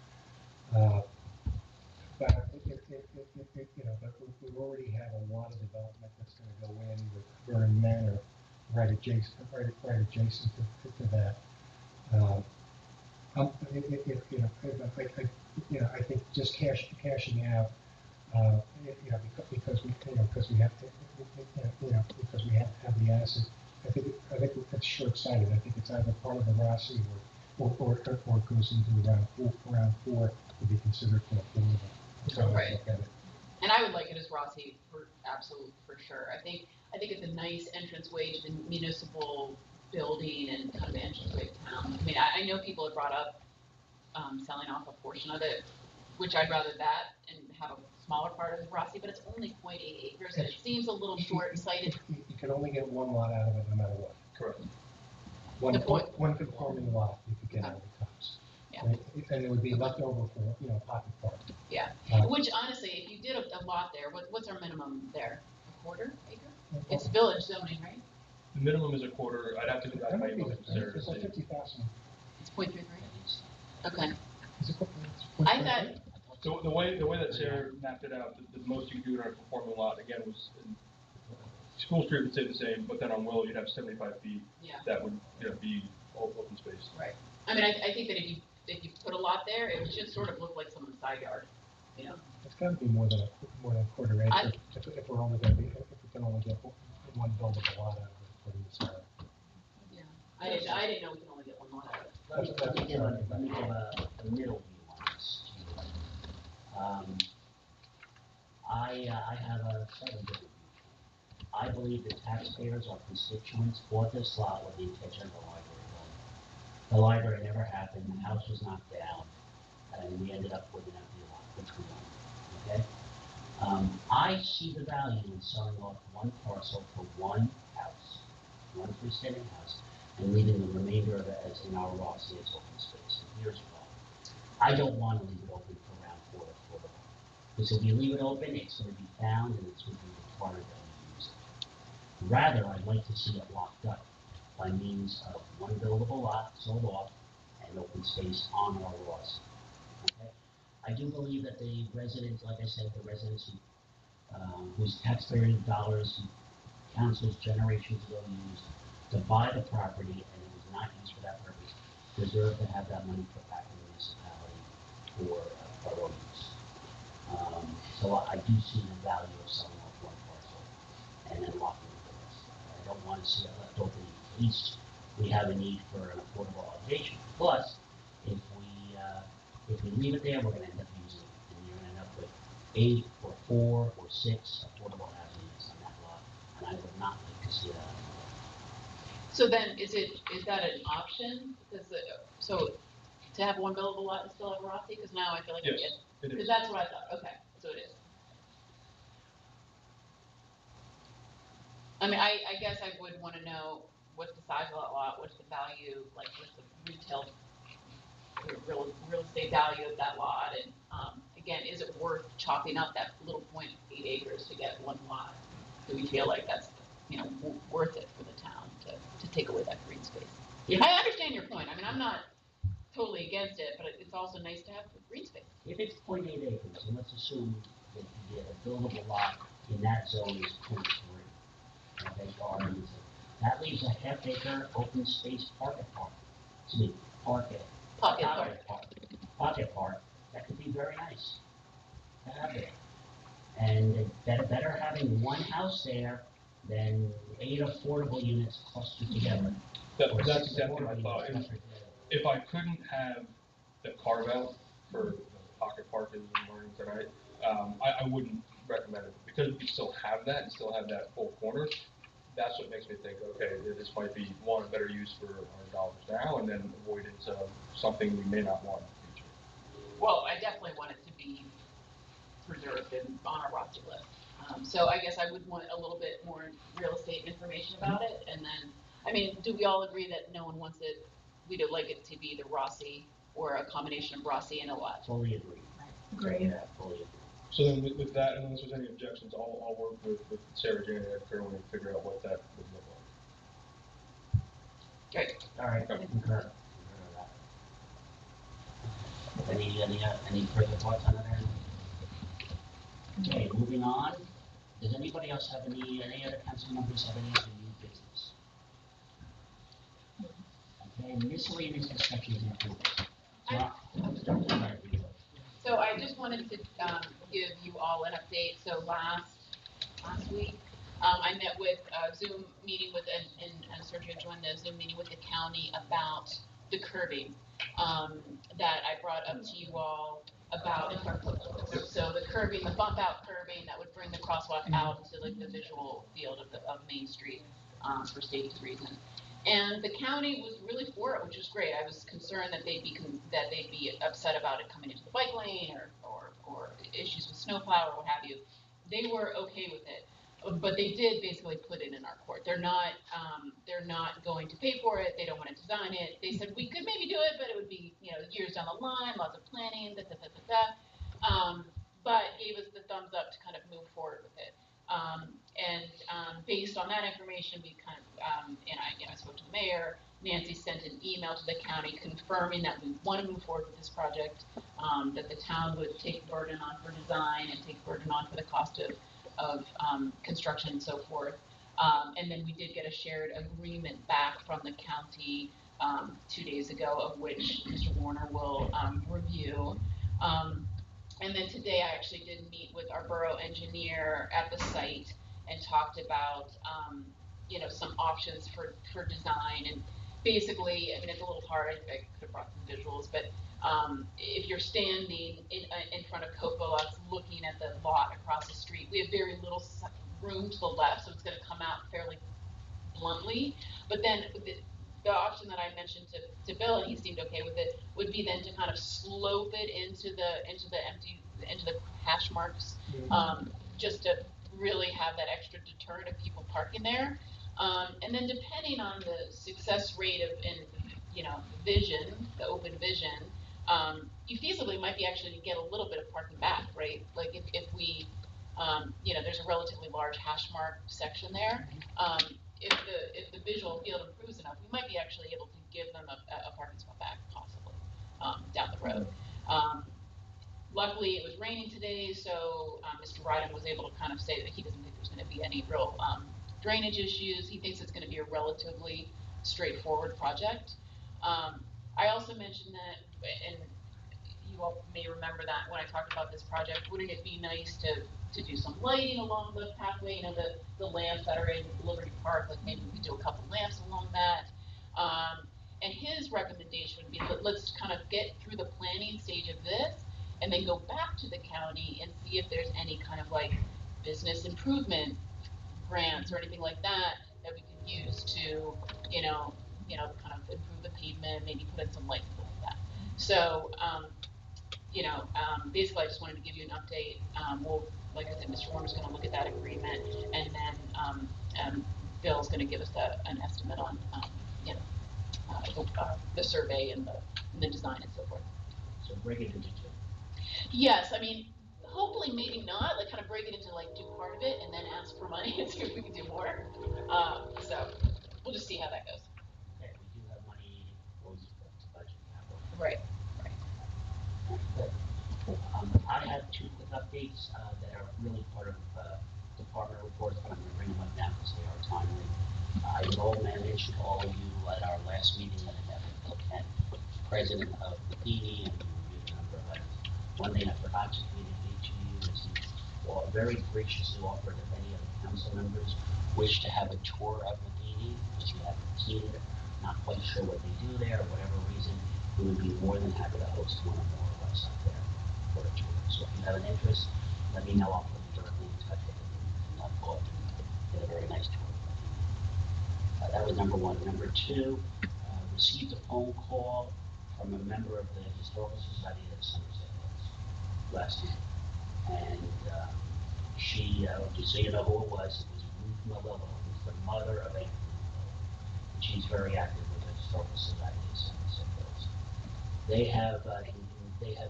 But you know, but we already have a lot of development that's going to go in with Vernon Manor right adjacent to that. I think just cashing out, because we have to have the asset. I think it's short-sighted. I think it's either part of the Rossi or it goes into round four to be considered for affordable. That's how I look at it. And I would like it as Rossi for sure. I think it's a nice entranceway to the municipal building and kind of the entranceway to town. I mean, I know people have brought up selling off a portion of it, which I'd rather that and have a smaller part of Rossi, but it's only 0.8 acres, and it seems a little short-sighted. You can only get one lot out of it no matter what. Correct. One conforming lot you could get out of the tops. Yeah. And it would be left over for, pocket park. Yeah. Which honestly, if you did a lot there, what's our minimum there? A quarter acre? It's village zoning, right? The minimum is a quarter. I'd have to go back and make It's like 50,000. It's 0.33. Okay. Is it I thought. So the way that Sarah mapped it out, the most you could do in a conforming lot again was in School Street would stay the same, but then on Willow you'd have 75 feet. Yeah. That would be open space. Right. I mean, I think that if you put a lot there, it would just sort of look like someone's side yard. You know. It's got to be more than a quarter acre. If we're only going to if we can only get one buildable lot out of it, according to Sarah. Yeah. I didn't know we could only get one lot out of it. Let me give a middle view on this. I have a slightly different view. I believe the taxpayers, our constituents, bought this lot with the intention of the library going. The library never happened, the house was knocked down, and we ended up with an empty lot, which we own, okay? I see the value in selling off one parcel for one house, one freestanding house, and leaving the remainder of it as in our Rossi as open space. And here's why. I don't want to leave it open for round four affordable. Because if you leave it open, it's going to be found and it's going to be required that we use it. Rather, I'd like to see it locked up by means of one buildable lot sold off and open space on our Rossi. Okay? I do believe that the residents, like I said, the residents whose taxpayer dollars councils generations ago used to buy the property and it was not used for that purpose, deserve to have that money put back in the municipality for borough use. So I do see the value of selling off one parcel and then locking up the rest. I don't want to see it left open in case we have a need for an affordable obligation. Plus, if we leave it there, we're going to end up using it, and you're going to end up with 8 or 4 or 6 affordable housing units on that lot, and I would not like to see that. So then, is that an option? Because so to have one buildable lot and still have a Rossi? Because now I feel like yes, it is. Because that's what I thought. Okay, so it is. I mean, I guess I would want to know what's the size of that lot, what's the value, like what's the retail, real estate value of that lot, and again, is it worth chopping up that little 0.8 acres to get one lot? Do we feel like that's worth it for the town to take away that green space? Yeah. I understand your point. I mean, I'm not totally against it, but it's also nice to have green space. If it's 0.8 acres, and let's assume that the buildable lot in that zone is 0.3, okay, gardens, that leaves a half acre open space pocket park. Excuse me, pocket park. That could be very nice. And better having one house there than 8 affordable units clustered together. Or That's 6 exactly my affordable thought. units clustered together. If I couldn't have the carve out for the pocket parking and learning tonight, I wouldn't recommend it. Because we still have that and still have that full corner, that's what makes me think, okay, this might be one, a better use for our dollars now, and then avoidance of something we may not want in the future. Well, I definitely want it to be preserved and on our Rocky list. So I guess I would want a little bit more real estate information about it, and then, I mean, do we all agree that no one wants it, we'd like it to be either Rossi or a combination of Rossi and a lot? Fully agree. Great. Yeah, fully agree. So then with that, and unless there's any objections, I'll work with Sarah Jane and Ed Kerwin and figure out what that would look like. Great. All right, concur. Any further thoughts on that? Okay, moving on. Does anybody else have any other council members have any other new business? Okay, miscellaneous discussions and approvals. So I just wanted to give you all an update. So last week, I met with a Zoom meeting with, and Sergio joined the Zoom meeting with the county about the curbing that I brought up to you all about. So the curbing, the bump out curbing that would bring the crosswalk out into like the visual field of Main Street for safety reasons. And the county was really for it, which was great. I was concerned that they'd be upset about it coming into the bike lane or issues with snowplow or what have you. They were okay with it, but they did basically put it in our court. They're not going to pay for it. They don't want to design it. They said we could maybe do it, but it would be years down the line, lots of planning, but gave us the thumbs up to kind of move forward with it. Based on that information, we kind of, I spoke to the mayor. Nancy sent an email to the county confirming that we want to move forward with this project, that the town would take burden on for design and take burden on for the cost of construction and so forth. And then we did get a shared agreement back from the county 2 days ago, of which Mr. Warner will review. And then today I actually did meet with our borough engineer at the site and talked about, some options for design. And basically, I mean, it's a little hard. I could have brought some visuals, but if you're standing in front of Copa-Lux looking at the lot across the street, we have very little room to the left, so it's going to come out fairly bluntly. But then the option that I mentioned to Bill, and he seemed okay with it, would be then to kind of slope it into the hash marks, just to really have that extra deterrent of people parking there. And then depending on the success rate of vision, the open vision, you feasibly might be actually to get a little bit of parking back, right? Like if we, there's a relatively large hash mark section there. If the visual field improves enough, we might be actually able to give them a parking spot back, possibly, down the road. Luckily, it was raining today, so Mr. Ryden was able to kind of say that he doesn't think there's going to be any real drainage issues. He thinks it's going to be a relatively straightforward project. I also mentioned that, and you all may remember that when I talked about this project, wouldn't it be nice to do some lighting along the pathway, the lamps that are in Liberty Park, like maybe we could do a couple lamps along that. And his recommendation would be, let's kind of get through the planning stage of this and then go back to the county and see if there's any kind of like business improvement grants or anything like that we can use to, kind of improve the pavement, maybe put in some lights and stuff like that. So, basically I just wanted to give you an update. Like I said, Mr. Warner's going to look at that agreement, and then Bill's going to give us an estimate on, the survey and the design and so forth. So break it into two. Yes, I mean, hopefully maybe not, like kind of break it into like do part of it and then ask for money and see if we can do more. So we'll just see how that goes. Okay, we do have money close to budget now. Right. I have 2 quick updates that are really part of department reports, but I'm going to bring them up now because they are timely. I will manage all of you at our last meeting that I met with Bill Kent, president of the PD, and we reviewed a number of items. One thing I forgot to communicate to you is very graciously offered if any of the council members wish to have a tour of the meeting, because you haven't seen it, not quite sure what they do there, or whatever reason, we would be more than happy to host one or more of us up there for a tour. So if you have an interest, let me know. I'll put you directly in touch with them and let go. Get a very nice tour. That was number one. Number two, received a phone call from a member of the Historical Society of Somerset Hills last night. And she, just so you know who it was Ruth Malillo, who's the mother of Anthony Malillo. And she's very active with the Historical Society of Somerset Hills. They have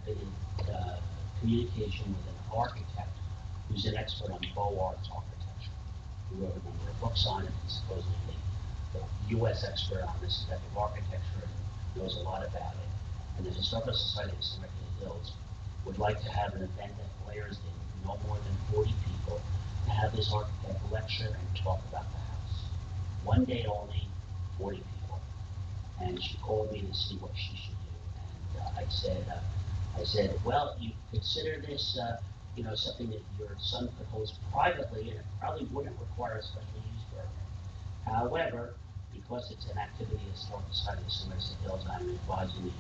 been in communication with an architect who's an expert on Beaux Arts architecture. He wrote a number of books on it, and supposedly the U.S. expert on this type of architecture and knows a lot about it. And the Historical Society of Somerset Hills would like to have an event at Blairsden, no more than 40 people, to have this architect lecture and talk about the house. One day only, 40 people. And she called me to see what she should do. And I said, well, you consider this, something that your son could host privately, and it probably wouldn't require a special use permit. However, because it's an activity of Historical Society of Somerset Hills, I'm advising you,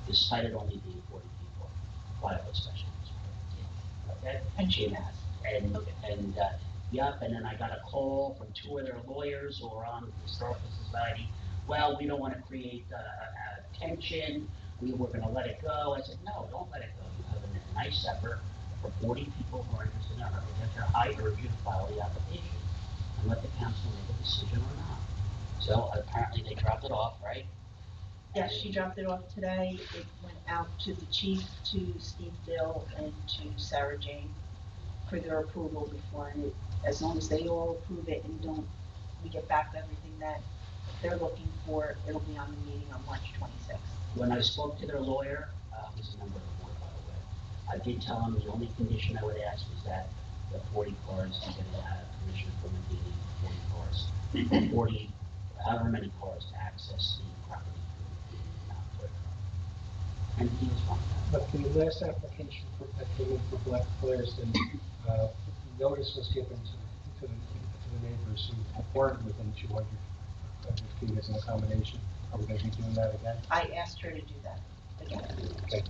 despite it only being 40 people, apply for special use permit. Okay? And she has. And then I got a call from two of their lawyers who are on the Historical Society. Well, we don't want to create tension. We were going to let it go. I said, no, don't let it go. You have a nice effort for 40 people who are interested in architecture. I urge you to file the application and let the council make a decision or not. So apparently they dropped it off, right? Yes, she dropped it off today. It went out to the chief, to Steve Dill, and to Sarah Jane for their approval before it. As long as they all approve it and we get back everything that they're looking for, it'll be on the meeting on March 26th. When I spoke to their lawyer, who's a member of the board, by the way, I did tell him the only condition I would ask was that the 40 cars, I'm getting permission from the meeting, 40 cars, 40, however many cars to access the property through the Toy Car. And he was fine with that. But the last application that came in for Blairsden, notice was given to the neighbors who weren't within 200 feet as an accommodation. Are we going to be doing that again? I asked her to do that again. Okay.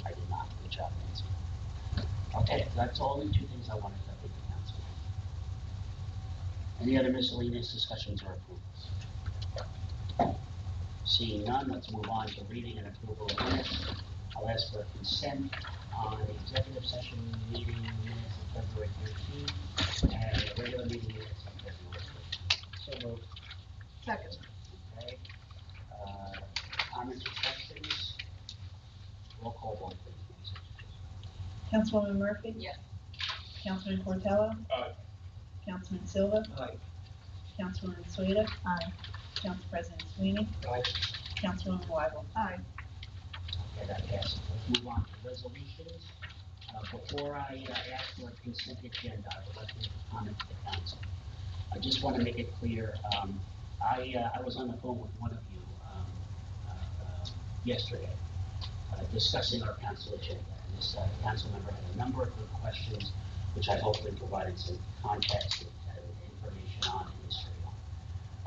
I did not. Good job, Nancy. Okay, that's all the two things I wanted to update the council. Any other miscellaneous discussions or approvals? Seeing none, let's move on to reading and approval of minutes. I'll ask for consent on the executive session meeting minutes of February 13th and the regular meeting minutes of February 13th. So moved. Second. Okay. Comments or questions? Roll call vote, please. Councilwoman Murphy? Yes. Councilman Portello? Aye. Councilman Silva? Aye. Councilwoman Sueda? Aye. Council President Sweeney? Aye. Councilwoman Weigel? Aye. Okay, that passes. Let's move on to resolutions. Before I ask for a consent agenda, I would like to make a comment to the council. I just want to make it clear, I was on the phone with one of you yesterday discussing our council agenda. And this council member had a number of good questions, which I hopefully provided some context and information on and history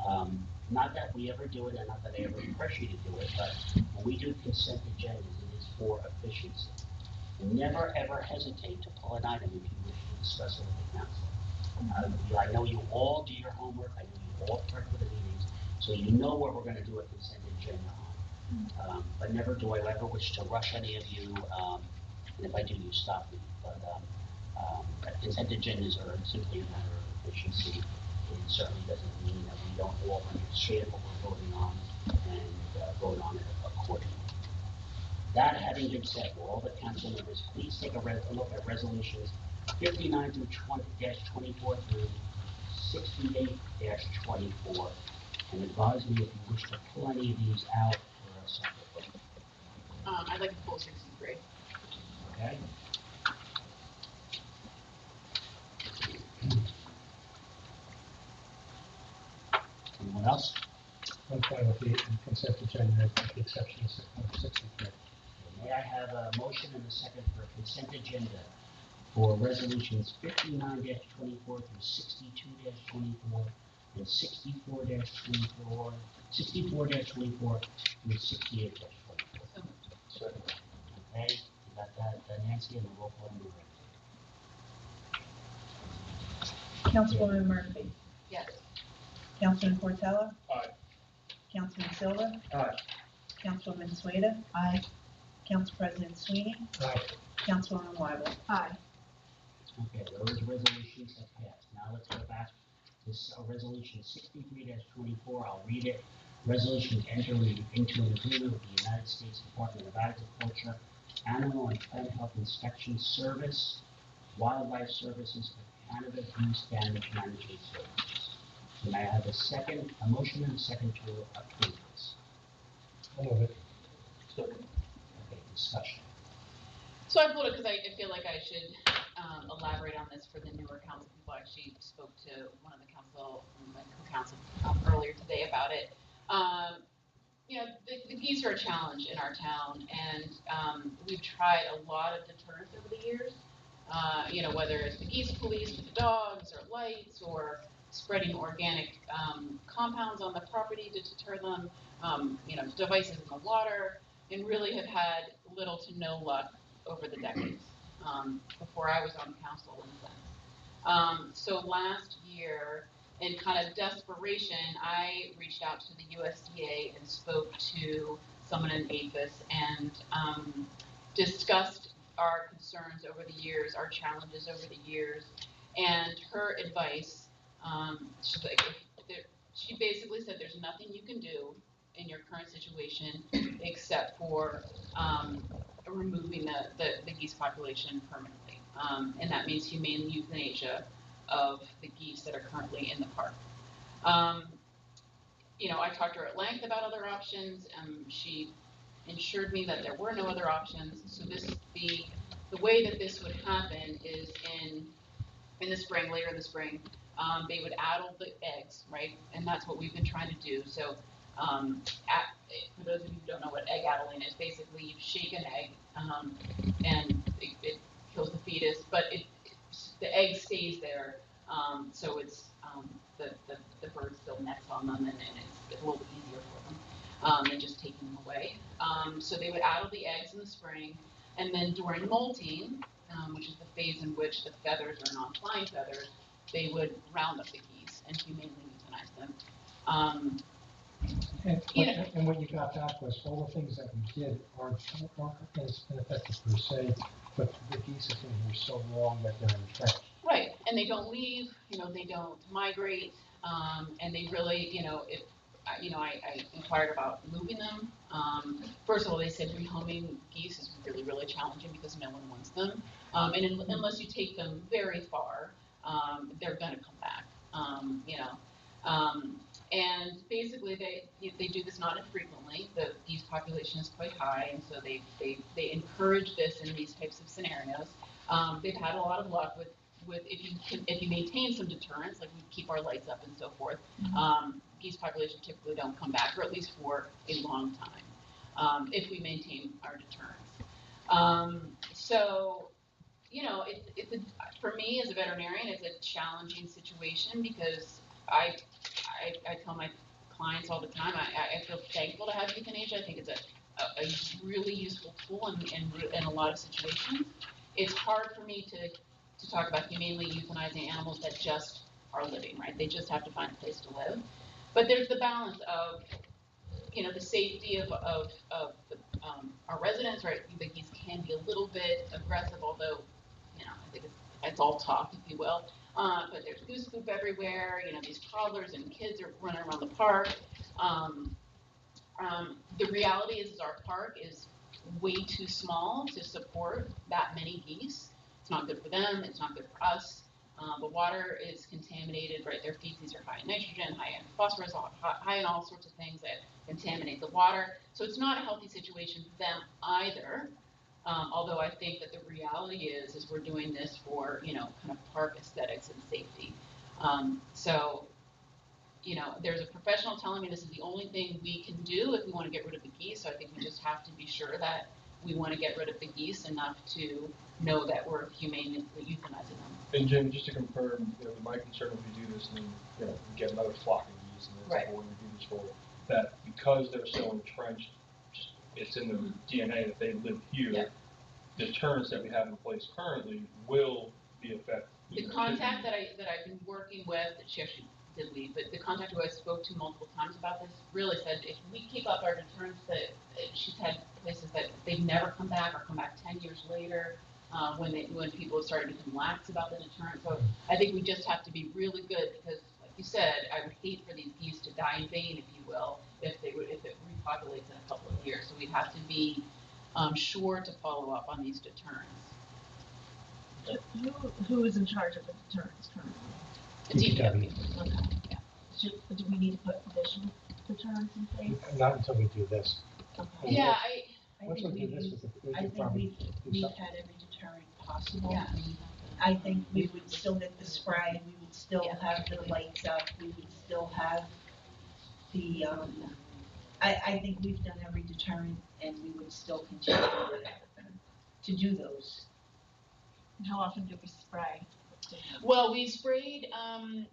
on. Not that we ever do it, and not that I ever pressure you to do it, but when we do consent agendas, it is for efficiency. And never ever hesitate to pull an item if you wish to discuss it with the council. I know you all do your homework, I know you all prep for the meetings, so you know what we're going to do a consent agenda on. But never do I ever wish to rush any of you, and if I do, you stop me. But consent agendas are simply a matter of efficiency. It certainly doesn't mean that we don't all understand what we're voting on and vote on it accordingly. That having been said, will all the council members please take a look at resolutions 59 through 20-24 through 68-24 and advise me if you wish to pull any of these out for a separate vote. I'd like to pull 63. Okay? Anyone else? I'm fine with the consent agenda, with the exception of 63. May I have a motion and a second for a consent agenda for resolutions 59-24 through 62-24 and 64-24, 64-24 through 68-24. So moved. Second. Okay, you got that, Nancy, and the roll call number. Councilwoman Murphy, Yes. Councilman Portello, Aye. Councilman Silva, Aye. Councilwoman Sueda, Aye. Council President Sweeney, Aye. Councilwoman Wyble. Aye. Okay, those resolutions have passed. Now let's go back to resolution 63-24. I'll read it. Resolution to enter into an agreement with the United States Department of Agriculture, Animal and Plant Health Inspection Service, Wildlife Services, and Canada Goose Damage Management Services. May I have a motion and a second to approve this? I'll move it. Second. Okay, discussion. So I pulled it because I feel like I should elaborate on this for the newer council people. I actually spoke to one of the council, my co-council earlier today about it. You know, the geese are a challenge in our town, and we've tried a lot of deterrence over the years. You know, whether it's the geese police with the dogs or lights or spreading organic compounds on the property to deter them, you know, devices in the water, and really have had little to no luck over the decades before I was on council in a sense. So last year, in kind of desperation, I reached out to the USDA and spoke to someone in APHIS and discussed our concerns over the years, our challenges over the years, and her advice, she's like, she basically said there's nothing you can do in your current situation except for removing the geese population permanently. And that means humane euthanasia of the geese that are currently in the park. You know, I talked to her at length about other options. She assured me that there were no other options. So the way that this would happen is in the spring, later in the spring, they would addle the eggs, right? And that's what we've been trying to do. So for those of you who don't know what egg addling is, basically you shake an egg and it kills the fetus, but the egg stays there. So it's the bird still necks on them, and it's a little bit easier for them than just taking them away. So they would addle the eggs in the spring, and then during molting, which is the phase in which the feathers are non-flying feathers, they would round up the geese and humanely euthanize them. And what you got back was all the things that we did aren't ineffective per se, but the geese have been here so long that they're entrenched. Right, and they don't leave, you know, they don't migrate, and they really, you know, I inquired about moving them. First of all, they said rehoming geese is really, really challenging because no one wants them. And unless you take them very far, they're gonna come back, you know. And basically they do this not infrequently. The geese population is quite high, and so they encourage this in these types of scenarios. They've had a lot of luck with if you maintain some deterrence, like we keep our lights up and so forth, geese population typically don't come back, or at least for a long time, if we maintain our deterrence. So, you know, for me as a veterinarian, it's a challenging situation because I tell my clients all the time, I feel thankful to have euthanasia. I think it's a really useful tool in a lot of situations. It's hard for me to talk about humanely euthanizing animals that just are living, right? They just have to find a place to live. But there's the balance of, you know, the safety of our residents, right? The geese can be a little bit aggressive, although, you know, I think it's all talk, if you will. But there's goose poop everywhere. You know, these toddlers and kids are running around the park. The reality is our park is way too small to support that many geese. It's not good for them. It's not good for us. The water is contaminated, right? Their feces are high in nitrogen, high in phosphorus, high in all sorts of things that contaminate the water. So it's not a healthy situation for them either. Although I think that the reality is we're doing this for, you know, kind of park aesthetics and safety. So, you know, there's a professional telling me this is the only thing we can do if we want to get rid of the geese. So I think we just have to be sure that we want to get rid of the geese enough to know that we're humanely euthanizing them. And Jim, just to confirm, my concern if we do this and then, we get another flock of geese and then it's like, when we do this whole, that because they're so entrenched, it's in their DNA that they live here, Yep. deterrents that we have in place currently will be effective. The contact that I've been working with, she actually did leave, but the contact who I spoke to multiple times about this really said if we keep up our deterrence, that she's had places that they've never come back or come back 10 years later when people have started to become lax about the deterrent. So I think we just have to be really good because, like you said, I would hate for these geese to die in vain, if you will, if it repopulates in a couple of years. So we have to be sure to follow up on these deterrents. Who is in charge of the deterrents currently? DPW. Okay. Yeah. Do we need to put additional deterrents in place? Not until we do this. Okay. Yeah, Once we do this, we I could think probably do we've something. had every deterrent possible. yeah. I think we would still get the spray, we would still Yeah. have the lights up, we would still have the, I think we've done every deterrent and we would still continue to do those. How often do we spray? Well, we sprayed,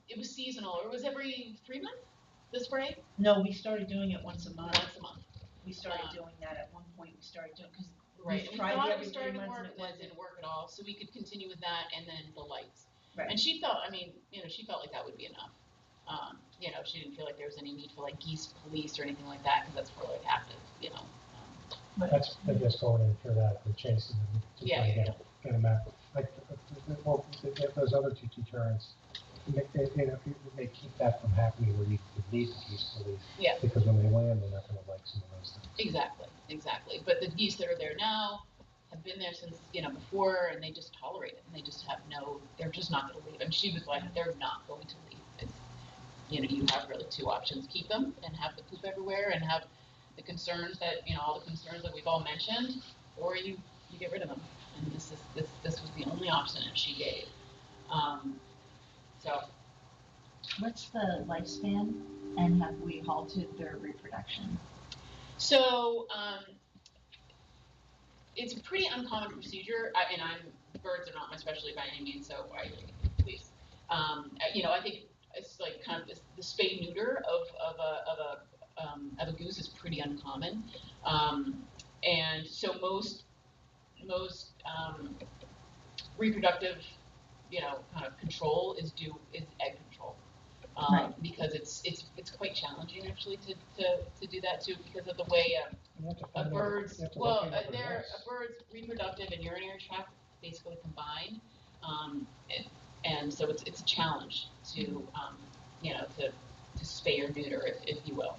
it was seasonal, or it was every 3 months, the spray? No, we started doing it once a month. Once a month. We started doing that at one point, we started doing, because Right, we we tried thought it it every was 3 starting to months work, and it and then it wasn't. didn't work at all, so we could continue with that, and then the lights. Right. And she felt, she felt like that would be enough. She didn't feel like there was any need for like geese police or anything like that, because that's probably like half the, That's, I guess, going in for that, for chasing them, to try to get them out. Like, well, if those other two deterrents, it may keep that from happening where you need the geese police. Yeah. Because when they land, they're not gonna like some of those things. Exactly. But the geese that are there now have been there since, before, and they just tolerate it, and they just have they're just not gonna leave. And she was like, they're not going to leave. It's, you have really two options: keep them and have the poop everywhere and have the concerns that, all the concerns that we've all mentioned, or you get rid of them. And this was the only option that she gave. So. What's the lifespan, and have we halted their reproduction? So, it's a pretty uncommon procedure, and birds are not my specialty by any means, so please. I think it's like kind of the spay neuter of a goose is pretty uncommon, and so most reproductive, kind of control is egg control, because it's quite challenging actually to do that too, because of the way a bird's reproductive and urinary tract basically combine, and so it's a challenge to spay or neuter, if you will.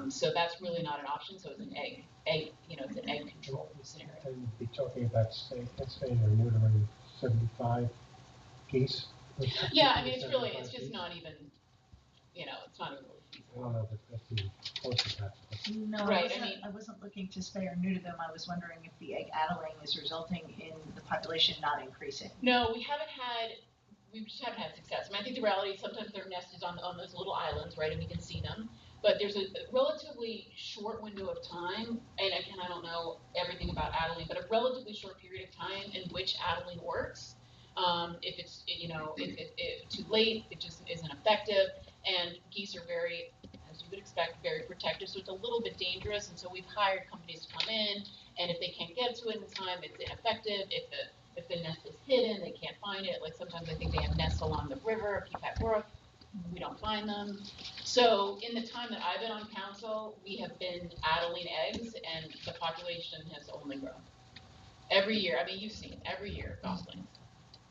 So that's really not an option. So it's an egg, it's an egg control scenario. And you'd be talking about spaying or neutering 75 geese? Yeah, it's just not even, it's not even really feasible. I don't know if that's even close to that. No, Right, I wasn't looking to spay or neuter them. I was wondering if the egg addling is resulting in the population not increasing. No, we just haven't had success. I think the reality is sometimes their nest is on those little islands, right, and we can see them. But there's a relatively short window of time, and again, I don't know everything about addling, but a relatively short period of time in which addling works. If it's, if too late, it just isn't effective. And geese are very, as you would expect, very protective, so it's a little bit dangerous. And so we've hired companies to come in, and if they can't get to it in time, it's ineffective. If the nest is hidden, they can't find it. Like sometimes I think they have nests along the river, Peapack Brook. We don't find them. So in the time that I've been on council, we have been addling eggs, and the population has only grown. Every year, you've seen every year goslings,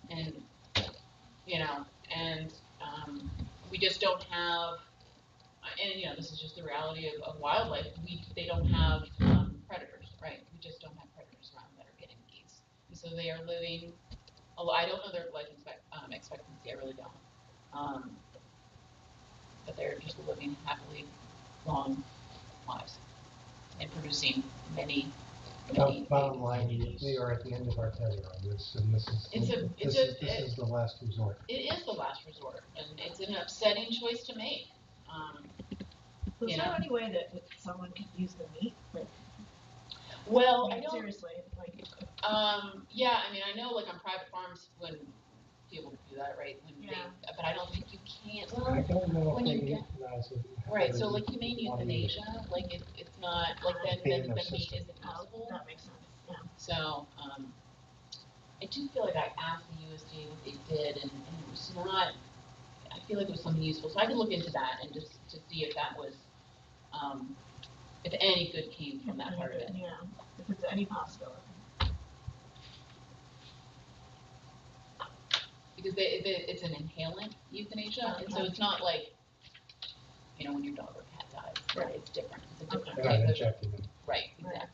and we just don't have. And this is just the reality of wildlife. They don't have predators, right? We just don't have predators around that are getting geese, and so they are living. I don't know their life expectancy. I really don't. But they're just living happily long lives and producing many. Bottom line, we are at the end of our tether on this, and this is the last resort. It is the last resort, and it's an upsetting choice to make. Is there any way that someone could use the meat? Well, I I mean, don't, seriously, like, yeah, I mean, I know like on private farms when people do that, right? When they, Yeah. but I don't think you can't, I well, don't know when if you they get, euthanize it. right, so like humane euthanasia, like it's not, like then Be in the their meat system. isn't usable. that makes sense, yeah. So, I do feel like I asked the USDA what they did and it was not, I feel like it was something useful. So I could look into that and just to see if that was, if any good came from that part of it. Yeah, if it's any possibility. Because it's an inhalant euthanasia, and so it's not like, you know, when your dog or cat dies, right? It's different. It's a different They're not type of, injecting them. right, exactly.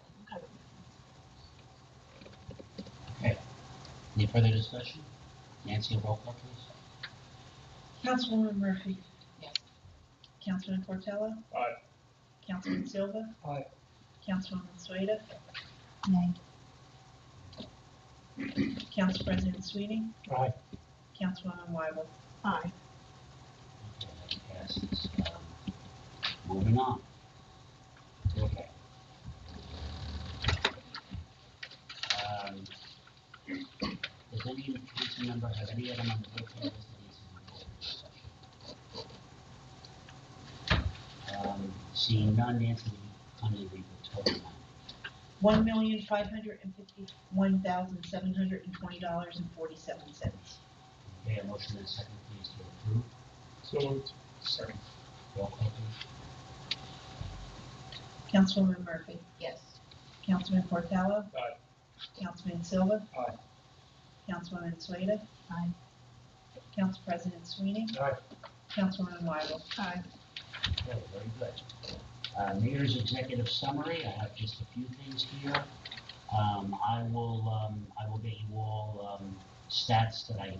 Okay. Okay. Any further discussion? Nancy, a roll call, please. Councilwoman Murphy, Yes. Councilman Portello, Aye. Councilman Silva, Aye. Councilwoman Sueda, Nay. Council President Sweeney, Aye. Councilwoman Wyble. Aye. Okay, that passes. Moving on. Okay. Does any council member have any item on the rotating list that needs to be pulled into session? Seeing none, Nancy, will you kindly read the total amount? $1,551,720.47. Okay, a motion and a second, please, to approve. So moved. Second. Roll call, please. Councilwoman Murphy, Yes. Councilman Portello, Aye. Councilman Silva, Aye. Councilwoman Sueda, Aye. Council President Sweeney, Aye. Councilwoman Wyble. Aye. Okay, very good. Mayor's executive summary, I have just a few things here. I will get you all, stats that I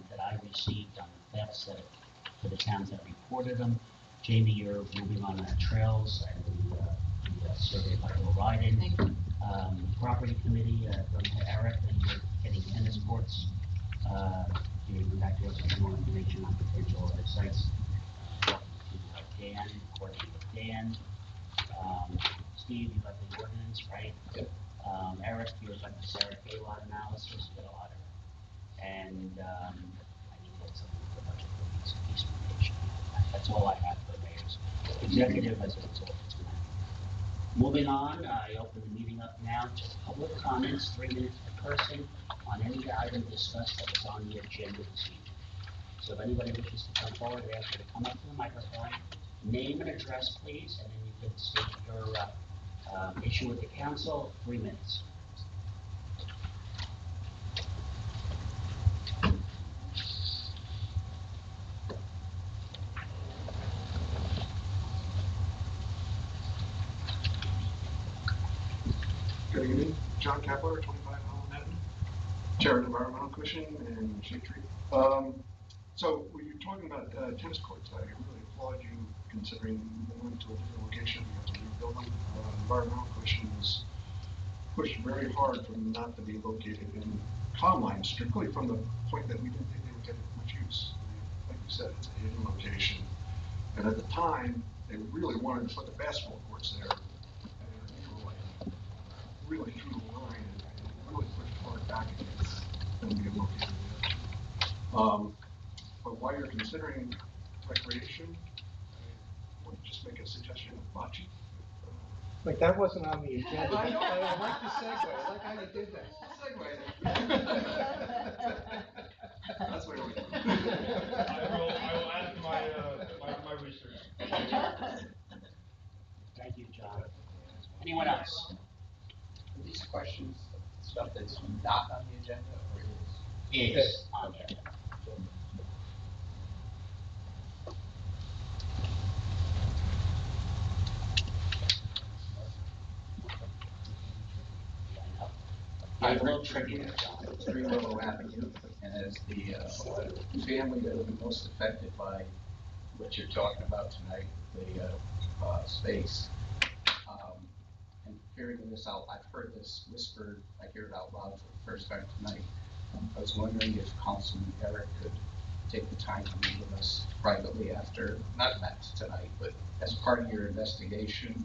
received on the thefts that, for the towns that reported them. Jamie, you're moving on the trails and the survey by Bill Ryden. Thank you. Property committee, going to Eric, and you're getting tennis courts. You're back to us with more information on potential other sites. Talking to Dan, coordinating with Dan. Steve, you got the ordinance, right? Yep. Eric, you got the Sarah K lot analysis, you got a lot of it. And, I need to get something for the budget for piece information. That's all I have for mayor's executive as a result of tonight. Moving on, I open the meeting up now to public comments, 3 minutes per person on any item discussed that was on the agenda this evening. So if anybody wishes to come forward, I ask you to come up to the microphone, name and address, please, and then you can state your issue with the council, 3 minutes. Good evening, John Kepler, 25 Holland Avenue, Chair of the Environmental Commission and Shade Tree. So when you're talking about tennis courts, I really applaud you considering moving to a different location. You have to rebuild them. Environmental Commission has pushed very hard for them not to be located in Comline, strictly from the point that we didn't think they were getting much use. I mean, like you said, it's a hidden location. And at the time, they really wanted to put the basketball courts there. And we were like, really through the line and really pushed hard back against them being located there. But while you're considering recreation, I mean, would you just make a suggestion of bocce? Wait, that wasn't on the agenda. I know. I like the segue. I like how you did that. That's what I would do. I will add to my research. Thank you, John. Anyone else? Are these questions stuff that's not on the agenda or is? Is on the agenda. I'm a little trickier, John. 3 Willow Avenue, and as the family that will be most affected by what you're talking about tonight, the space, and hearing this out, I've heard this whispered, I hear it out loud for the first time tonight. I was wondering if Councilman Eric could take the time to meet with us privately after, not tonight, but as part of your investigation,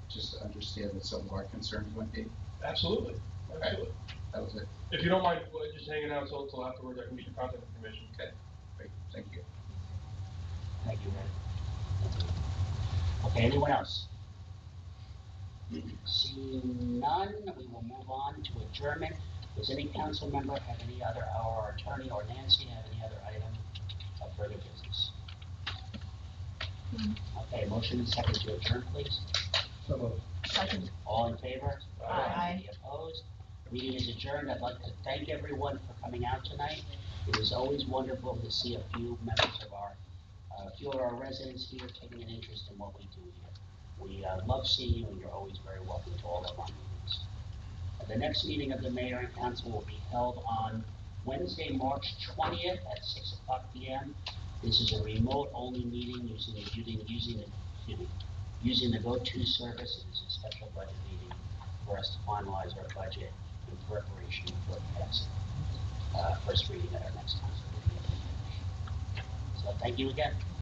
just to understand what some of our concerns might be. Absolutely, absolutely. That was it. If you don't mind just hanging out until afterwards, I can get your contact information. Okay, great, thank you. Thank you, Ed. Okay, anyone else? Seeing none, we will move on to adjournment. Does any council member have any other, our attorney or Nancy have any other item of further business? Okay, motion and second to adjourn, please. So moved. Second. All in favor? Aye. Any opposed? Meeting is adjourned. I'd like to thank everyone for coming out tonight. It is always wonderful to see a few members of our residents here taking an interest in what we do here. We love seeing you, and you're always very welcome to all of our meetings. The next meeting of the mayor and council will be held on Wednesday, March 20th at 6 o'clock p.m. This is a remote-only meeting using the go-to service. It is a special budget meeting for us to finalize our budget in preparation for passing first reading at our next council meeting. So thank you again.